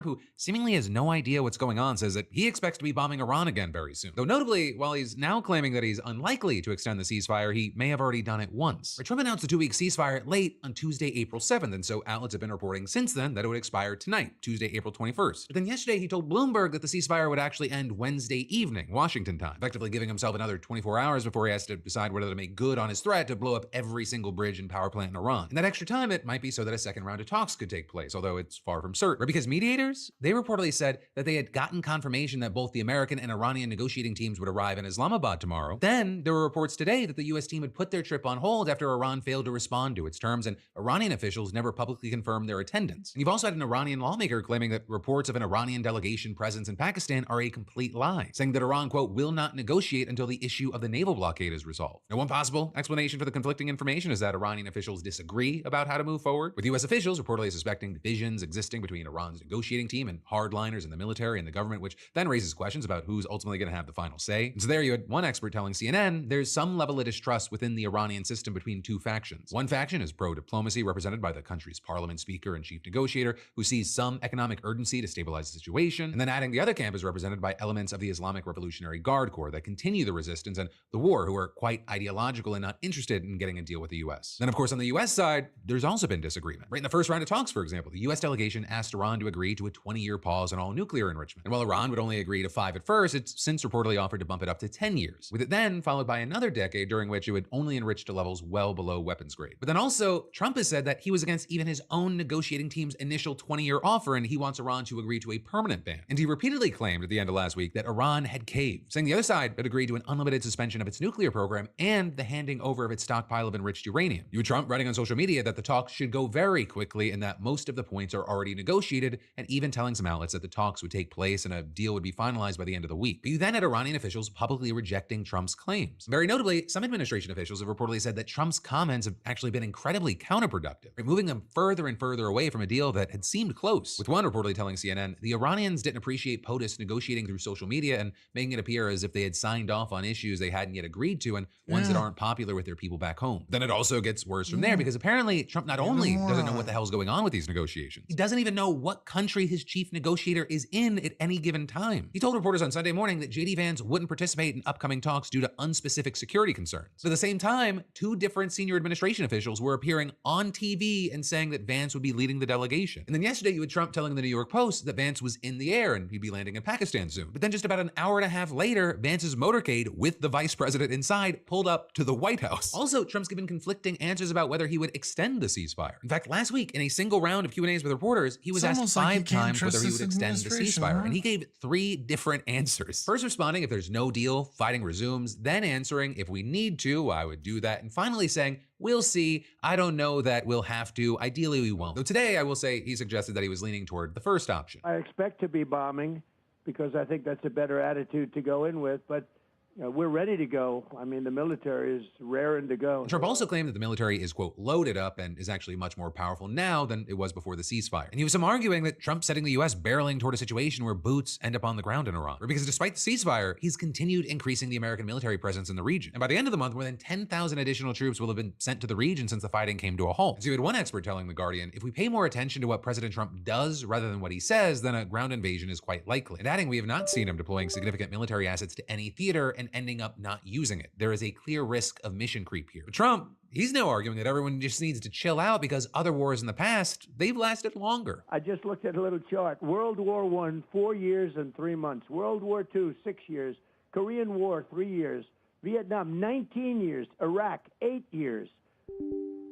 Who seemingly has no idea what's going on, says that he expects to be bombing Iran again very soon. Though notably, while he's now claiming that he's unlikely to extend the ceasefire, he may have already done it once. Trump announced a 2-week ceasefire late on Tuesday, April 7th, and so outlets have been reporting since then that it would expire tonight, Tuesday, April 21st. But then yesterday, he told Bloomberg that the ceasefire would actually end Wednesday evening, Washington time, effectively giving himself another 24 hours before he has to decide whether to make good on his threat to blow up every single bridge and power plant in Iran. And that extra time, it might be so that a second round of talks could take place, although it's far from certain. Right? Because mediators, they reportedly said that they had gotten confirmation that both the American and Iranian negotiating teams would arrive in Islamabad tomorrow. Then there were reports today that the US team had put their trip on hold after Iran failed to respond to its terms, and Iranian officials never publicly confirmed their attendance. And you've also had an Iranian lawmaker claiming that reports of an Iranian delegation presence in Pakistan are a complete lie, saying that Iran, quote, will not negotiate until the issue of the naval blockade is resolved. Now, one possible explanation for the conflicting information is that Iranian officials disagree about how to move forward, with US officials reportedly suspecting divisions existing between Iran's negotiating team and hardliners in the military and the government, which then raises questions about who's ultimately going to have the final say. And so there you had one expert telling CNN there's some level of distrust within the Iranian system between two factions. One faction is pro-diplomacy, represented by the country's parliament speaker and chief negotiator, who sees some economic urgency to stabilize the situation. And then adding the other camp is represented by elements of the Islamic Revolutionary Guard Corps that continue the resistance and the war, who are quite ideological and not interested in getting a deal with the US. Then, of course, on the US side, there's also been disagreement. Right in the first round of talks, for example, the US delegation asked Iran to agree to a a 20-year pause on all nuclear enrichment. And while Iran would only agree to 5 at first, it's since reportedly offered to bump it up to 10 years, with it then followed by another decade during which it would only enrich to levels well below weapons grade. But then also, Trump has said that he was against even his own negotiating team's initial 20-year offer, and he wants Iran to agree to a permanent ban. And he repeatedly claimed at the end of last week that Iran had caved, saying the other side had agreed to an unlimited suspension of its nuclear program and the handing over of its stockpile of enriched uranium. You had Trump writing on social media that the talks should go very quickly and that most of the points are already negotiated, and even telling some outlets that the talks would take place and a deal would be finalized by the end of the week. But you then had Iranian officials publicly rejecting Trump's claims. Very notably, some administration officials have reportedly said that Trump's comments have actually been incredibly counterproductive, moving them further and further away from a deal that had seemed close, with one reportedly telling CNN the Iranians didn't appreciate POTUS negotiating through social media and making it appear as if they had signed off on issues they hadn't yet agreed to and ones that aren't popular with their people back home. Then it also gets worse from there, because apparently Trump not only doesn't know what the hell's going on with these negotiations, he doesn't even know what country his chief negotiator is in at any given time. He told reporters on Sunday morning that JD Vance wouldn't participate in upcoming talks due to unspecific security concerns. But at the same time, 2 different senior administration officials were appearing on TV and saying that Vance would be leading the delegation. And then yesterday you had Trump telling the New York Post that Vance was in the air and he'd be landing in Pakistan soon. But then just about an hour and a half later, Vance's motorcade with the vice president inside pulled up to the White House. Also, Trump's given conflicting answers about whether he would extend the ceasefire. In fact, last week in a single round of Q&As with reporters, he was asked 5 times whether he would extend the ceasefire, and he gave 3 different answers. First responding if there's no deal, fighting resumes, then answering if we need to, I would do that, and finally saying, we'll see, I don't know that we'll have to, ideally we won't. Though today, I will say, he suggested that he was leaning toward the first option. I expect to be bombing because I think that's a better attitude to go in with, but we're ready to go. I mean, the military is raring to go. Trump also claimed that the military is, quote, loaded up and is actually much more powerful now than it was before the ceasefire. And he was some arguing that Trump's setting the U.S. barreling toward a situation where boots end up on the ground in Iran. Because despite the ceasefire, he's continued increasing the American military presence in the region. And by the end of the month, more than 10,000 additional troops will have been sent to the region since the fighting came to a halt. And so you had one expert telling The Guardian, if we pay more attention to what President Trump does rather than what he says, then a ground invasion is quite likely. And adding, we have not seen him deploying significant military assets to any theater and ending up not using it. There is a clear risk of mission creep here. But Trump, he's now arguing that everyone just needs to chill out because other wars in the past, they've lasted longer. I just looked at a little chart. World War I, 4 years and 3 months. World War II, 6 years. Korean War, 3 years. Vietnam, 19 years. Iraq, 8 years.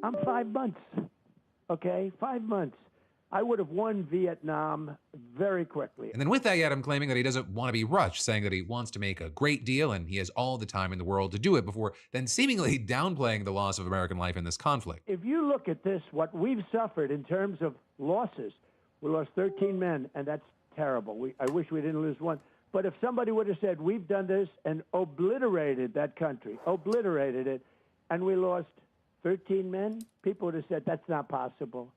I'm 5 months. Okay, 5 months. I would have won Vietnam very quickly. And then with that, you had him claiming that he doesn't want to be rushed, saying that he wants to make a great deal and he has all the time in the world to do it, before then seemingly downplaying the loss of American life in this conflict. If you look at this, what we've suffered in terms of losses, we lost 13 men, and that's terrible. I wish we didn't lose one. But if somebody would have said, we've done this and obliterated that country, obliterated it, and we lost 13 men, people would have said, that's not possible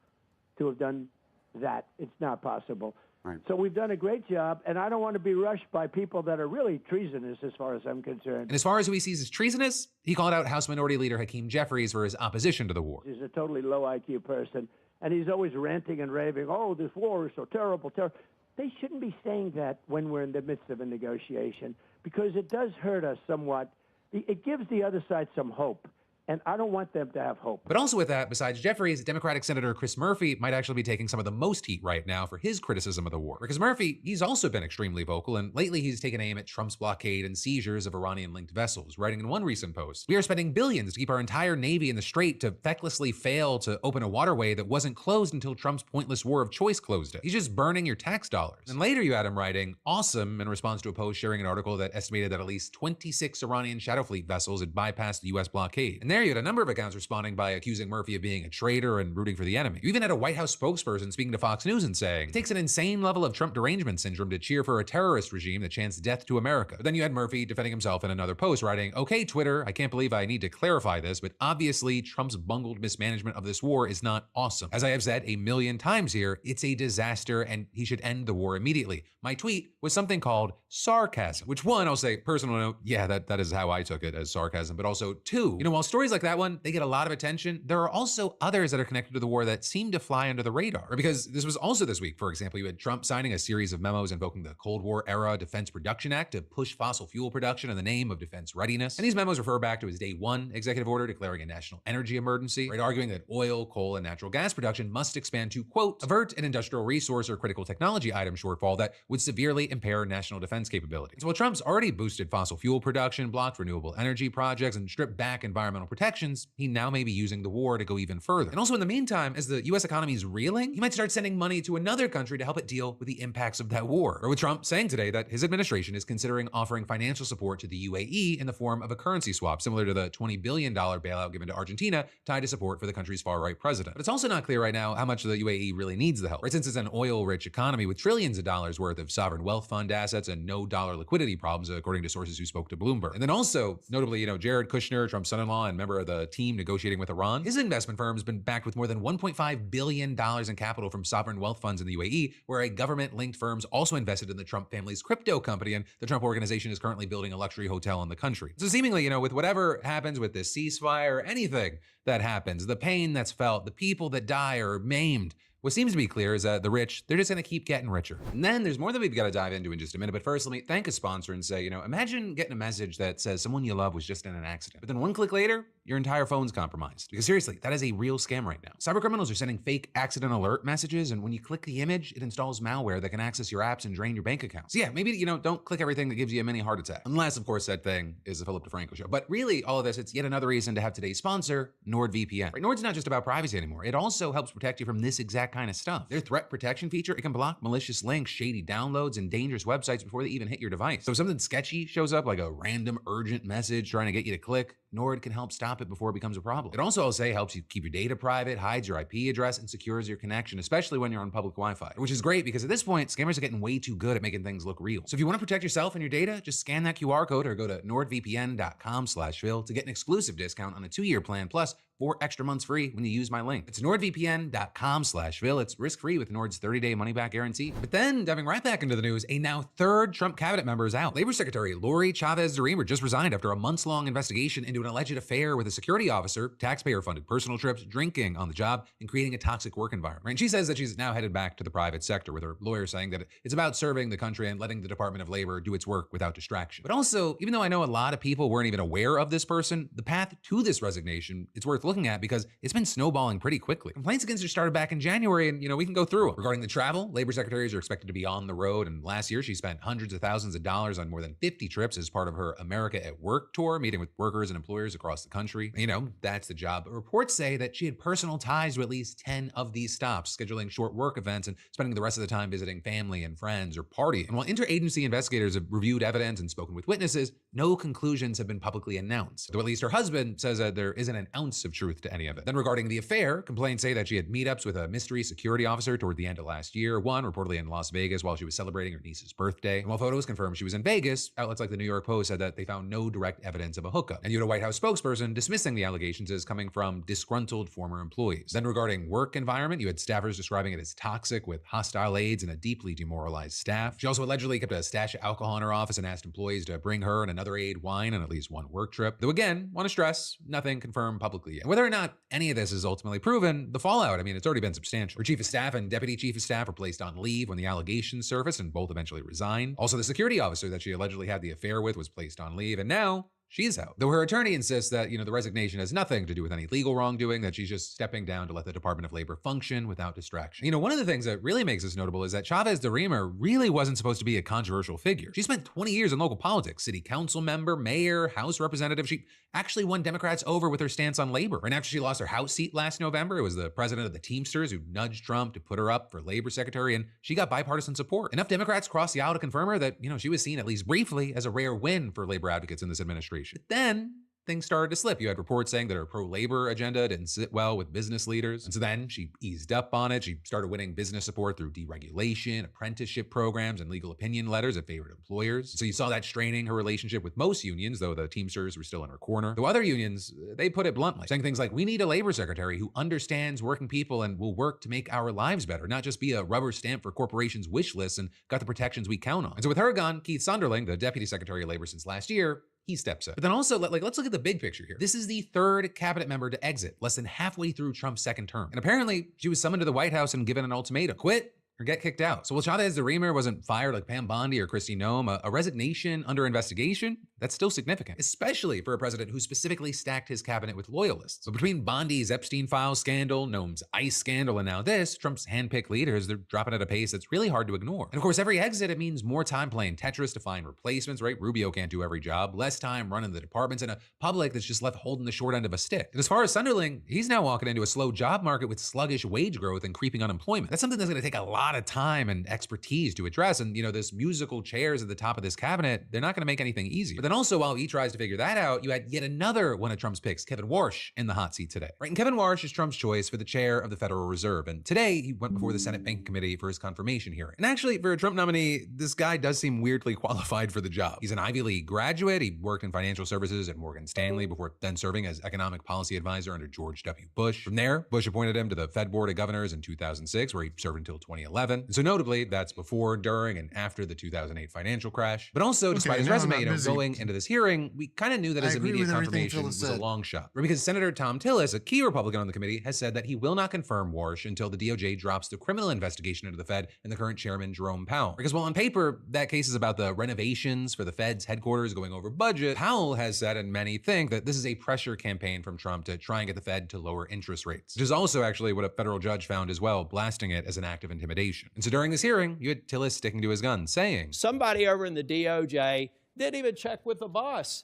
to have done that. It's not possible. Right. So we've done a great job, and I don't want to be rushed by people that are really treasonous as far as I'm concerned. And as far as who he sees as treasonous, he called out House Minority Leader Hakeem Jeffries for his opposition to the war. He's a totally low IQ person, and he's always ranting and raving, oh, this war is so terrible, terrible. They shouldn't be saying that when we're in the midst of a negotiation, because it does hurt us somewhat. It gives the other side some hope. And I don't want them to have hope. But also with that, besides Jeffries, Democratic Senator Chris Murphy might actually be taking some of the most heat right now for his criticism of the war. Because Murphy, he's also been extremely vocal, and lately he's taken aim at Trump's blockade and seizures of Iranian-linked vessels, writing in one recent post, we are spending billions to keep our entire Navy in the Strait to fecklessly fail to open a waterway that wasn't closed until Trump's pointless war of choice closed it. He's just burning your tax dollars. And later you had him writing, awesome, in response to a post sharing an article that estimated that at least 26 Iranian Shadow Fleet vessels had bypassed the U.S. blockade. And there you had a number of accounts responding by accusing Murphy of being a traitor and rooting for the enemy. You even had a White House spokesperson speaking to Fox News and saying, it takes an insane level of Trump derangement syndrome to cheer for a terrorist regime that chants death to America. But then you had Murphy defending himself in another post, writing, okay, Twitter, I can't believe I need to clarify this, but obviously Trump's bungled mismanagement of this war is not awesome. As I have said a million times here, it's a disaster and he should end the war immediately. My tweet was something called sarcasm, which one, I'll say, personal note, yeah, that is how I took it, as sarcasm, but also two, while stories stories like that one, they get a lot of attention. There are also others that are connected to the war that seem to fly under the radar. Because this was also this week, for example, you had Trump signing a series of memos invoking the Cold War era Defense Production Act to push fossil fuel production in the name of defense readiness. And these memos refer back to his day one executive order declaring a national energy emergency, right, arguing that oil, coal, and natural gas production must expand to, quote, avert an industrial resource or critical technology item shortfall that would severely impair national defense capabilities. So while Trump's already boosted fossil fuel production, blocked renewable energy projects, and stripped back environmental protections, he now may be using the war to go even further. And also in the meantime, as the US economy is reeling, he might start sending money to another country to help it deal with the impacts of that war. Or with Trump saying today that his administration is considering offering financial support to the UAE in the form of a currency swap, similar to the $20 billion bailout given to Argentina, tied to support for the country's far-right president. But it's also not clear right now how much the UAE really needs the help, right? Since it's an oil-rich economy with trillions of dollars worth of sovereign wealth fund assets and no dollar liquidity problems, according to sources who spoke to Bloomberg. And then also, notably, Jared Kushner, Trump's son-in-law and member of the team negotiating with Iran, his investment firm has been backed with more than $1.5 billion in capital from sovereign wealth funds in the UAE, where a government-linked firm's also invested in the Trump family's crypto company, and the Trump organization is currently building a luxury hotel in the country. So seemingly, with whatever happens with this ceasefire or anything that happens, the pain that's felt, the people that die or are maimed, what seems to be clear is that the rich, they're just gonna keep getting richer. And then there's more that we've got to dive into in just a minute. But first, let me thank a sponsor and say, imagine getting a message that says someone you love was just in an accident. But then one click later, your entire phone's compromised. Because seriously, that is a real scam right now. Cybercriminals are sending fake accident alert messages, and when you click the image, it installs malware that can access your apps and drain your bank accounts. So yeah, maybe, don't click everything that gives you a mini heart attack. Unless, of course, that thing is the Philip DeFranco show. But really, all of this, it's yet another reason to have today's sponsor, NordVPN. Right, Nord's not just about privacy anymore. It also helps protect you from this exact kind of stuff. Their threat protection feature, it can block malicious links, shady downloads, and dangerous websites before they even hit your device. So if something sketchy shows up, like a random urgent message trying to get you to click, Nord can help stop it before it becomes a problem. It also, I'll say, helps you keep your data private, hides your IP address, and secures your connection, especially when you're on public Wi-Fi, which is great because at this point, scammers are getting way too good at making things look real. So if you want to protect yourself and your data, just scan that QR code or go to nordvpn.com/Phil to get an exclusive discount on a 2-year plan, plus 4 extra months free when you use my link. It's nordvpn.com/Phil. It's risk-free with Nord's 30-day money-back guarantee. But then, diving right back into the news, a now third Trump cabinet member is out. Labor Secretary Lori Chavez-DeRemer just resigned after a months-long investigation into an alleged affair with a security officer, taxpayer-funded personal trips, drinking on the job, and creating a toxic work environment. And she says that she's now headed back to the private sector, with her lawyer saying that it's about serving the country and letting the Department of Labor do its work without distraction. But also, even though I know a lot of people weren't even aware of this person, the path to this resignation, it's worth looking at because it's been snowballing pretty quickly. Complaints against her started back in January, and we can go through it. Regarding the travel, labor secretaries are expected to be on the road, and last year she spent hundreds of thousands of dollars on more than 50 trips as part of her America at Work tour, meeting with workers and employers across the country. That's the job. But reports say that she had personal ties to at least 10 of these stops, scheduling short work events and spending the rest of the time visiting family and friends or partying. And while interagency investigators have reviewed evidence and spoken with witnesses, no conclusions have been publicly announced. Though at least her husband says that there isn't an ounce of truth to any of it. Then regarding the affair, complaints say that she had meetups with a mystery security officer toward the end of last year, one reportedly in Las Vegas while she was celebrating her niece's birthday. And while photos confirmed she was in Vegas, outlets like the New York Post said that they found no direct evidence of a hookup. And you had a White House spokesperson dismissing the allegations as coming from disgruntled former employees. Then regarding work environment, you had staffers describing it as toxic with hostile aides and a deeply demoralized staff. She also allegedly kept a stash of alcohol in her office and asked employees to bring her and another aide wine on at least one work trip. Though again, want to stress, nothing confirmed publicly yet. And whether or not any of this is ultimately proven, the fallout, it's already been substantial. Her chief of staff and deputy chief of staff were placed on leave when the allegations surfaced, and both eventually resigned. Also, the security officer that she allegedly had the affair with was placed on leave, and now she's out. Though her attorney insists that, the resignation has nothing to do with any legal wrongdoing, that she's just stepping down to let the Department of Labor function without distraction. One of the things that really makes this notable is that Chavez-DeRemer really wasn't supposed to be a controversial figure. She spent 20 years in local politics, city council member, mayor, House representative. She actually won Democrats over with her stance on labor. Right after she lost her House seat last November, it was the president of the Teamsters who nudged Trump to put her up for labor secretary, and she got bipartisan support. Enough Democrats crossed the aisle to confirm her that, she was seen at least briefly as a rare win for labor advocates in this administration. But then things started to slip. You had reports saying that her pro-labor agenda didn't sit well with business leaders. And so then she eased up on it. She started winning business support through deregulation, apprenticeship programs, and legal opinion letters at favored employers. So you saw that straining her relationship with most unions, though the Teamsters were still in her corner. Though other unions, they put it bluntly, saying things like, we need a labor secretary who understands working people and will work to make our lives better, not just be a rubber stamp for corporations' wish lists and got the protections we count on. And so with her gone, Keith Sunderling, the deputy secretary of labor since last year, he steps in. But then also, let's look at the big picture here. This is the third cabinet member to exit, less than halfway through Trump's second term. And apparently, she was summoned to the White House and given an ultimatum: quit or get kicked out. So while Chavez the Reamer wasn't fired like Pam Bondi or Kristi Noem, a resignation under investigation, that's still significant, especially for a president who specifically stacked his cabinet with loyalists. So between Bondi's Epstein file scandal, Noem's ICE scandal, and now this, Trump's handpicked leaders, they're dropping at a pace that's really hard to ignore. And of course, every exit, it means more time playing Tetris to find replacements, right? Rubio can't do every job, less time running the departments, and a public that's just left holding the short end of a stick. And as far as Sunderland, he's now walking into a slow job market with sluggish wage growth and creeping unemployment. That's something that's going to take a lot of time and expertise to address. And, this musical chairs at the top of this cabinet, they're not going to make anything easy. But then also, while he tries to figure that out, you had yet another one of Trump's picks, Kevin Warsh, in the hot seat today. Right? And Kevin Warsh is Trump's choice for the chair of the Federal Reserve. And today, he went before the Senate Banking Committee for his confirmation hearing. And actually, for a Trump nominee, this guy does seem weirdly qualified for the job. He's an Ivy League graduate. He worked in financial services at Morgan Stanley before then serving as economic policy advisor under George W. Bush. From there, Bush appointed him to the Fed Board of Governors in 2006, where he served until 2011. And so notably, that's before, during, and after the 2008 financial crash. But also, despite his resume, going into this hearing, we kind of knew that his immediate confirmation was a long shot. Because Senator Tom Tillis, a key Republican on the committee, has said that he will not confirm Warsh until the DOJ drops the criminal investigation into the Fed and the current chairman, Jerome Powell. Because while on paper, that case is about the renovations for the Fed's headquarters going over budget, Powell has said, and many think, that this is a pressure campaign from Trump to try and get the Fed to lower interest rates, which is also actually what a federal judge found as well, blasting it as an act of intimidation. And so during this hearing, you had Tillis sticking to his guns, saying, somebody over in the DOJ didn't even check with the boss.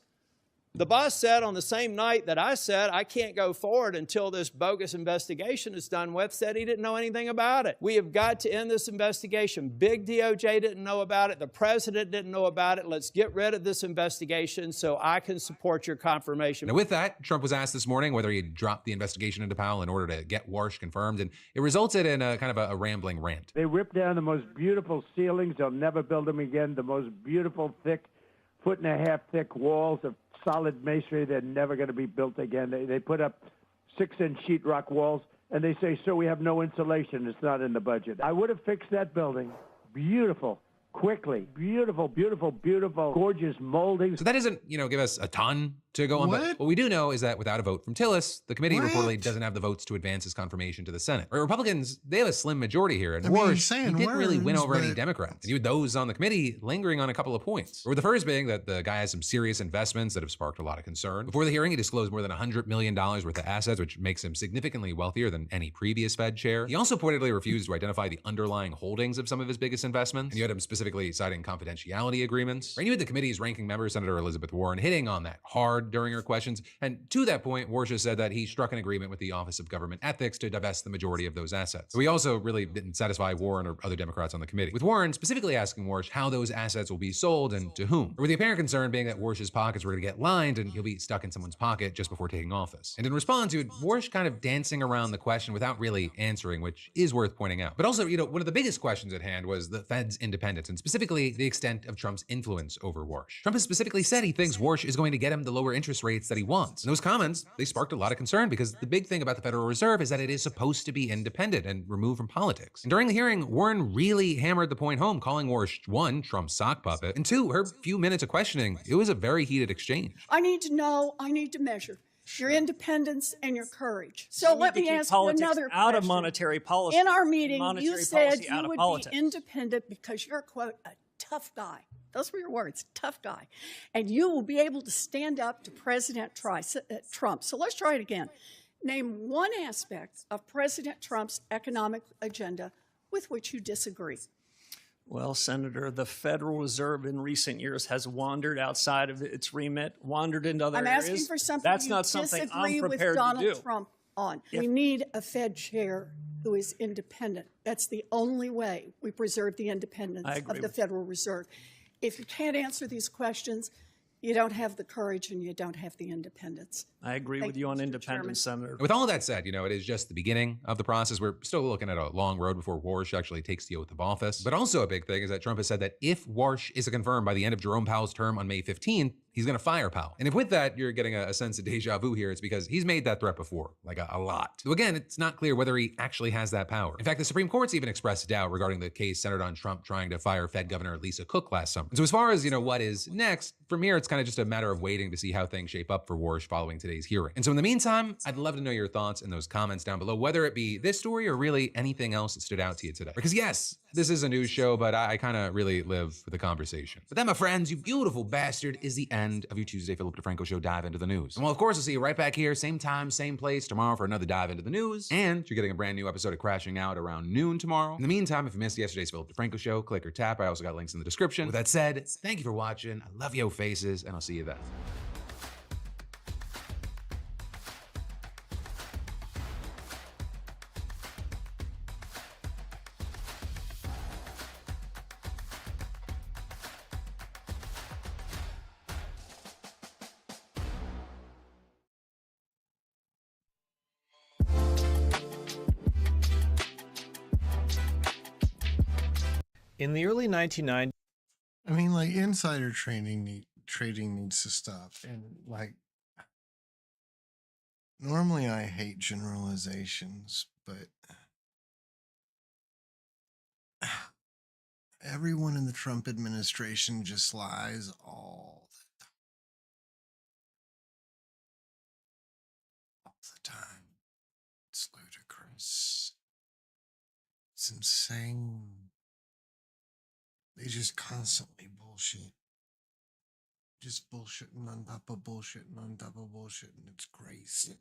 The boss said on the same night that I said I can't go forward until this bogus investigation is done with, said he didn't know anything about it. We have got to end this investigation. Big DOJ didn't know about it. The president didn't know about it. Let's get rid of this investigation so I can support your confirmation. Now with that, Trump was asked this morning whether he'd drop the investigation into Powell in order to get Warsh confirmed, and it resulted in a kind of a rambling rant. They ripped down the most beautiful ceilings. They'll never build them again. The most beautiful, thick, 1.5 foot thick walls of solid masonry. They're never going to be built again. They put up 6-inch sheetrock walls, and they say, sir, we have no insulation. It's not in the budget. I would have fixed that building. Beautiful. Quickly. Beautiful, beautiful, beautiful, gorgeous moldings. So that doesn't, give us a ton to go on. But what we do know is that without a vote from Tillis, the committee reportedly doesn't have the votes to advance his confirmation to the Senate. Right, Republicans, they have a slim majority here. And Warsh, he didn't really win over any Democrats. And you had those on the committee lingering on a couple of points. Or the first being that the guy has some serious investments that have sparked a lot of concern. Before the hearing, he disclosed more than $100 million worth of assets, which makes him significantly wealthier than any previous Fed chair. He also reportedly refused to identify the underlying holdings of some of his biggest investments. And you had him specifically citing confidentiality agreements. Right, you had the committee's ranking member, Senator Elizabeth Warren, hitting on that hard during her questions. And to that point, Warsh said that he struck an agreement with the Office of Government Ethics to divest the majority of those assets. So he also really didn't satisfy Warren or other Democrats on the committee, with Warren specifically asking Warsh how those assets will be sold and to whom. Or with the apparent concern being that Warsh's pockets were going to get lined and he'll be stuck in someone's pocket just before taking office. And in response to it, Warsh kind of dancing around the question without really answering, which is worth pointing out. But also, one of the biggest questions at hand was the Fed's independence, and specifically the extent of Trump's influence over Warsh. Trump has specifically said he thinks Warsh is going to get him the lower interest rates that he wants. And those comments, they sparked a lot of concern because the big thing about the Federal Reserve is that it is supposed to be independent and removed from politics. And during the hearing, Warren really hammered the point home, calling Warsh, one, Trump's sock puppet, and two, her few minutes of questioning, it was a very heated exchange. I need to know, I need to measure your independence and your courage. So let me ask you another question. Out of monetary policy. In our meeting, you said you would be independent because you're, quote, a tough guy. Those were your words, tough guy. And you will be able to stand up to President Trump. So let's try it again. Name one aspect of President Trump's economic agenda with which you disagree. Well, Senator, the Federal Reserve in recent years has wandered outside of its remit, wandered into other areas. I'm asking for something That's you not something disagree I'm with prepared Donald to do. Trump on. We need a Fed chair who is independent. That's the only way we preserve the independence of the Federal Reserve. If you can't answer these questions, you don't have the courage and you don't have the independence. I agree with you on independence, Senator. With all of that said, it is just the beginning of the process. We're still looking at a long road before Warsh actually takes the oath of office. But also a big thing is that Trump has said that if Warsh is confirmed by the end of Jerome Powell's term on May 15th, he's going to fire Powell. And if with that you're getting a sense of deja vu here, it's because he's made that threat before, like a lot. So again, it's not clear whether he actually has that power. In fact, the Supreme Court's even expressed doubt regarding the case centered on Trump trying to fire Fed Governor Lisa Cook last summer. And so as far as, what is next, from here, it's kind of just a matter of waiting to see how things shape up for Warsh following today's hearing. And so in the meantime, I'd love to know your thoughts in those comments down below, whether it be this story or really anything else that stood out to you today. Because yes, this is a news show, but I kind of really live for the conversation. But that, my friends, you beautiful bastard, is the end of your Tuesday Philip DeFranco Show Dive Into the News. And well, of course, I'll see you right back here, same time, same place, tomorrow for another Dive Into the News. And you're getting a brand new episode of Crashing Out around noon tomorrow. In the meantime, if you missed yesterday's Philip DeFranco Show, click or tap. I also got links in the description. With that said, thank you for watching. I love yo faces, and I'll see you then. In the early 1990s, I mean, like insider trading needs to stop. And like, normally I hate generalizations, but everyone in the Trump administration just lies all the time. It's ludicrous. It's insane. They just constantly bullshit. Just bullshitting on top of bullshitting on top of bullshitting. It's crazy.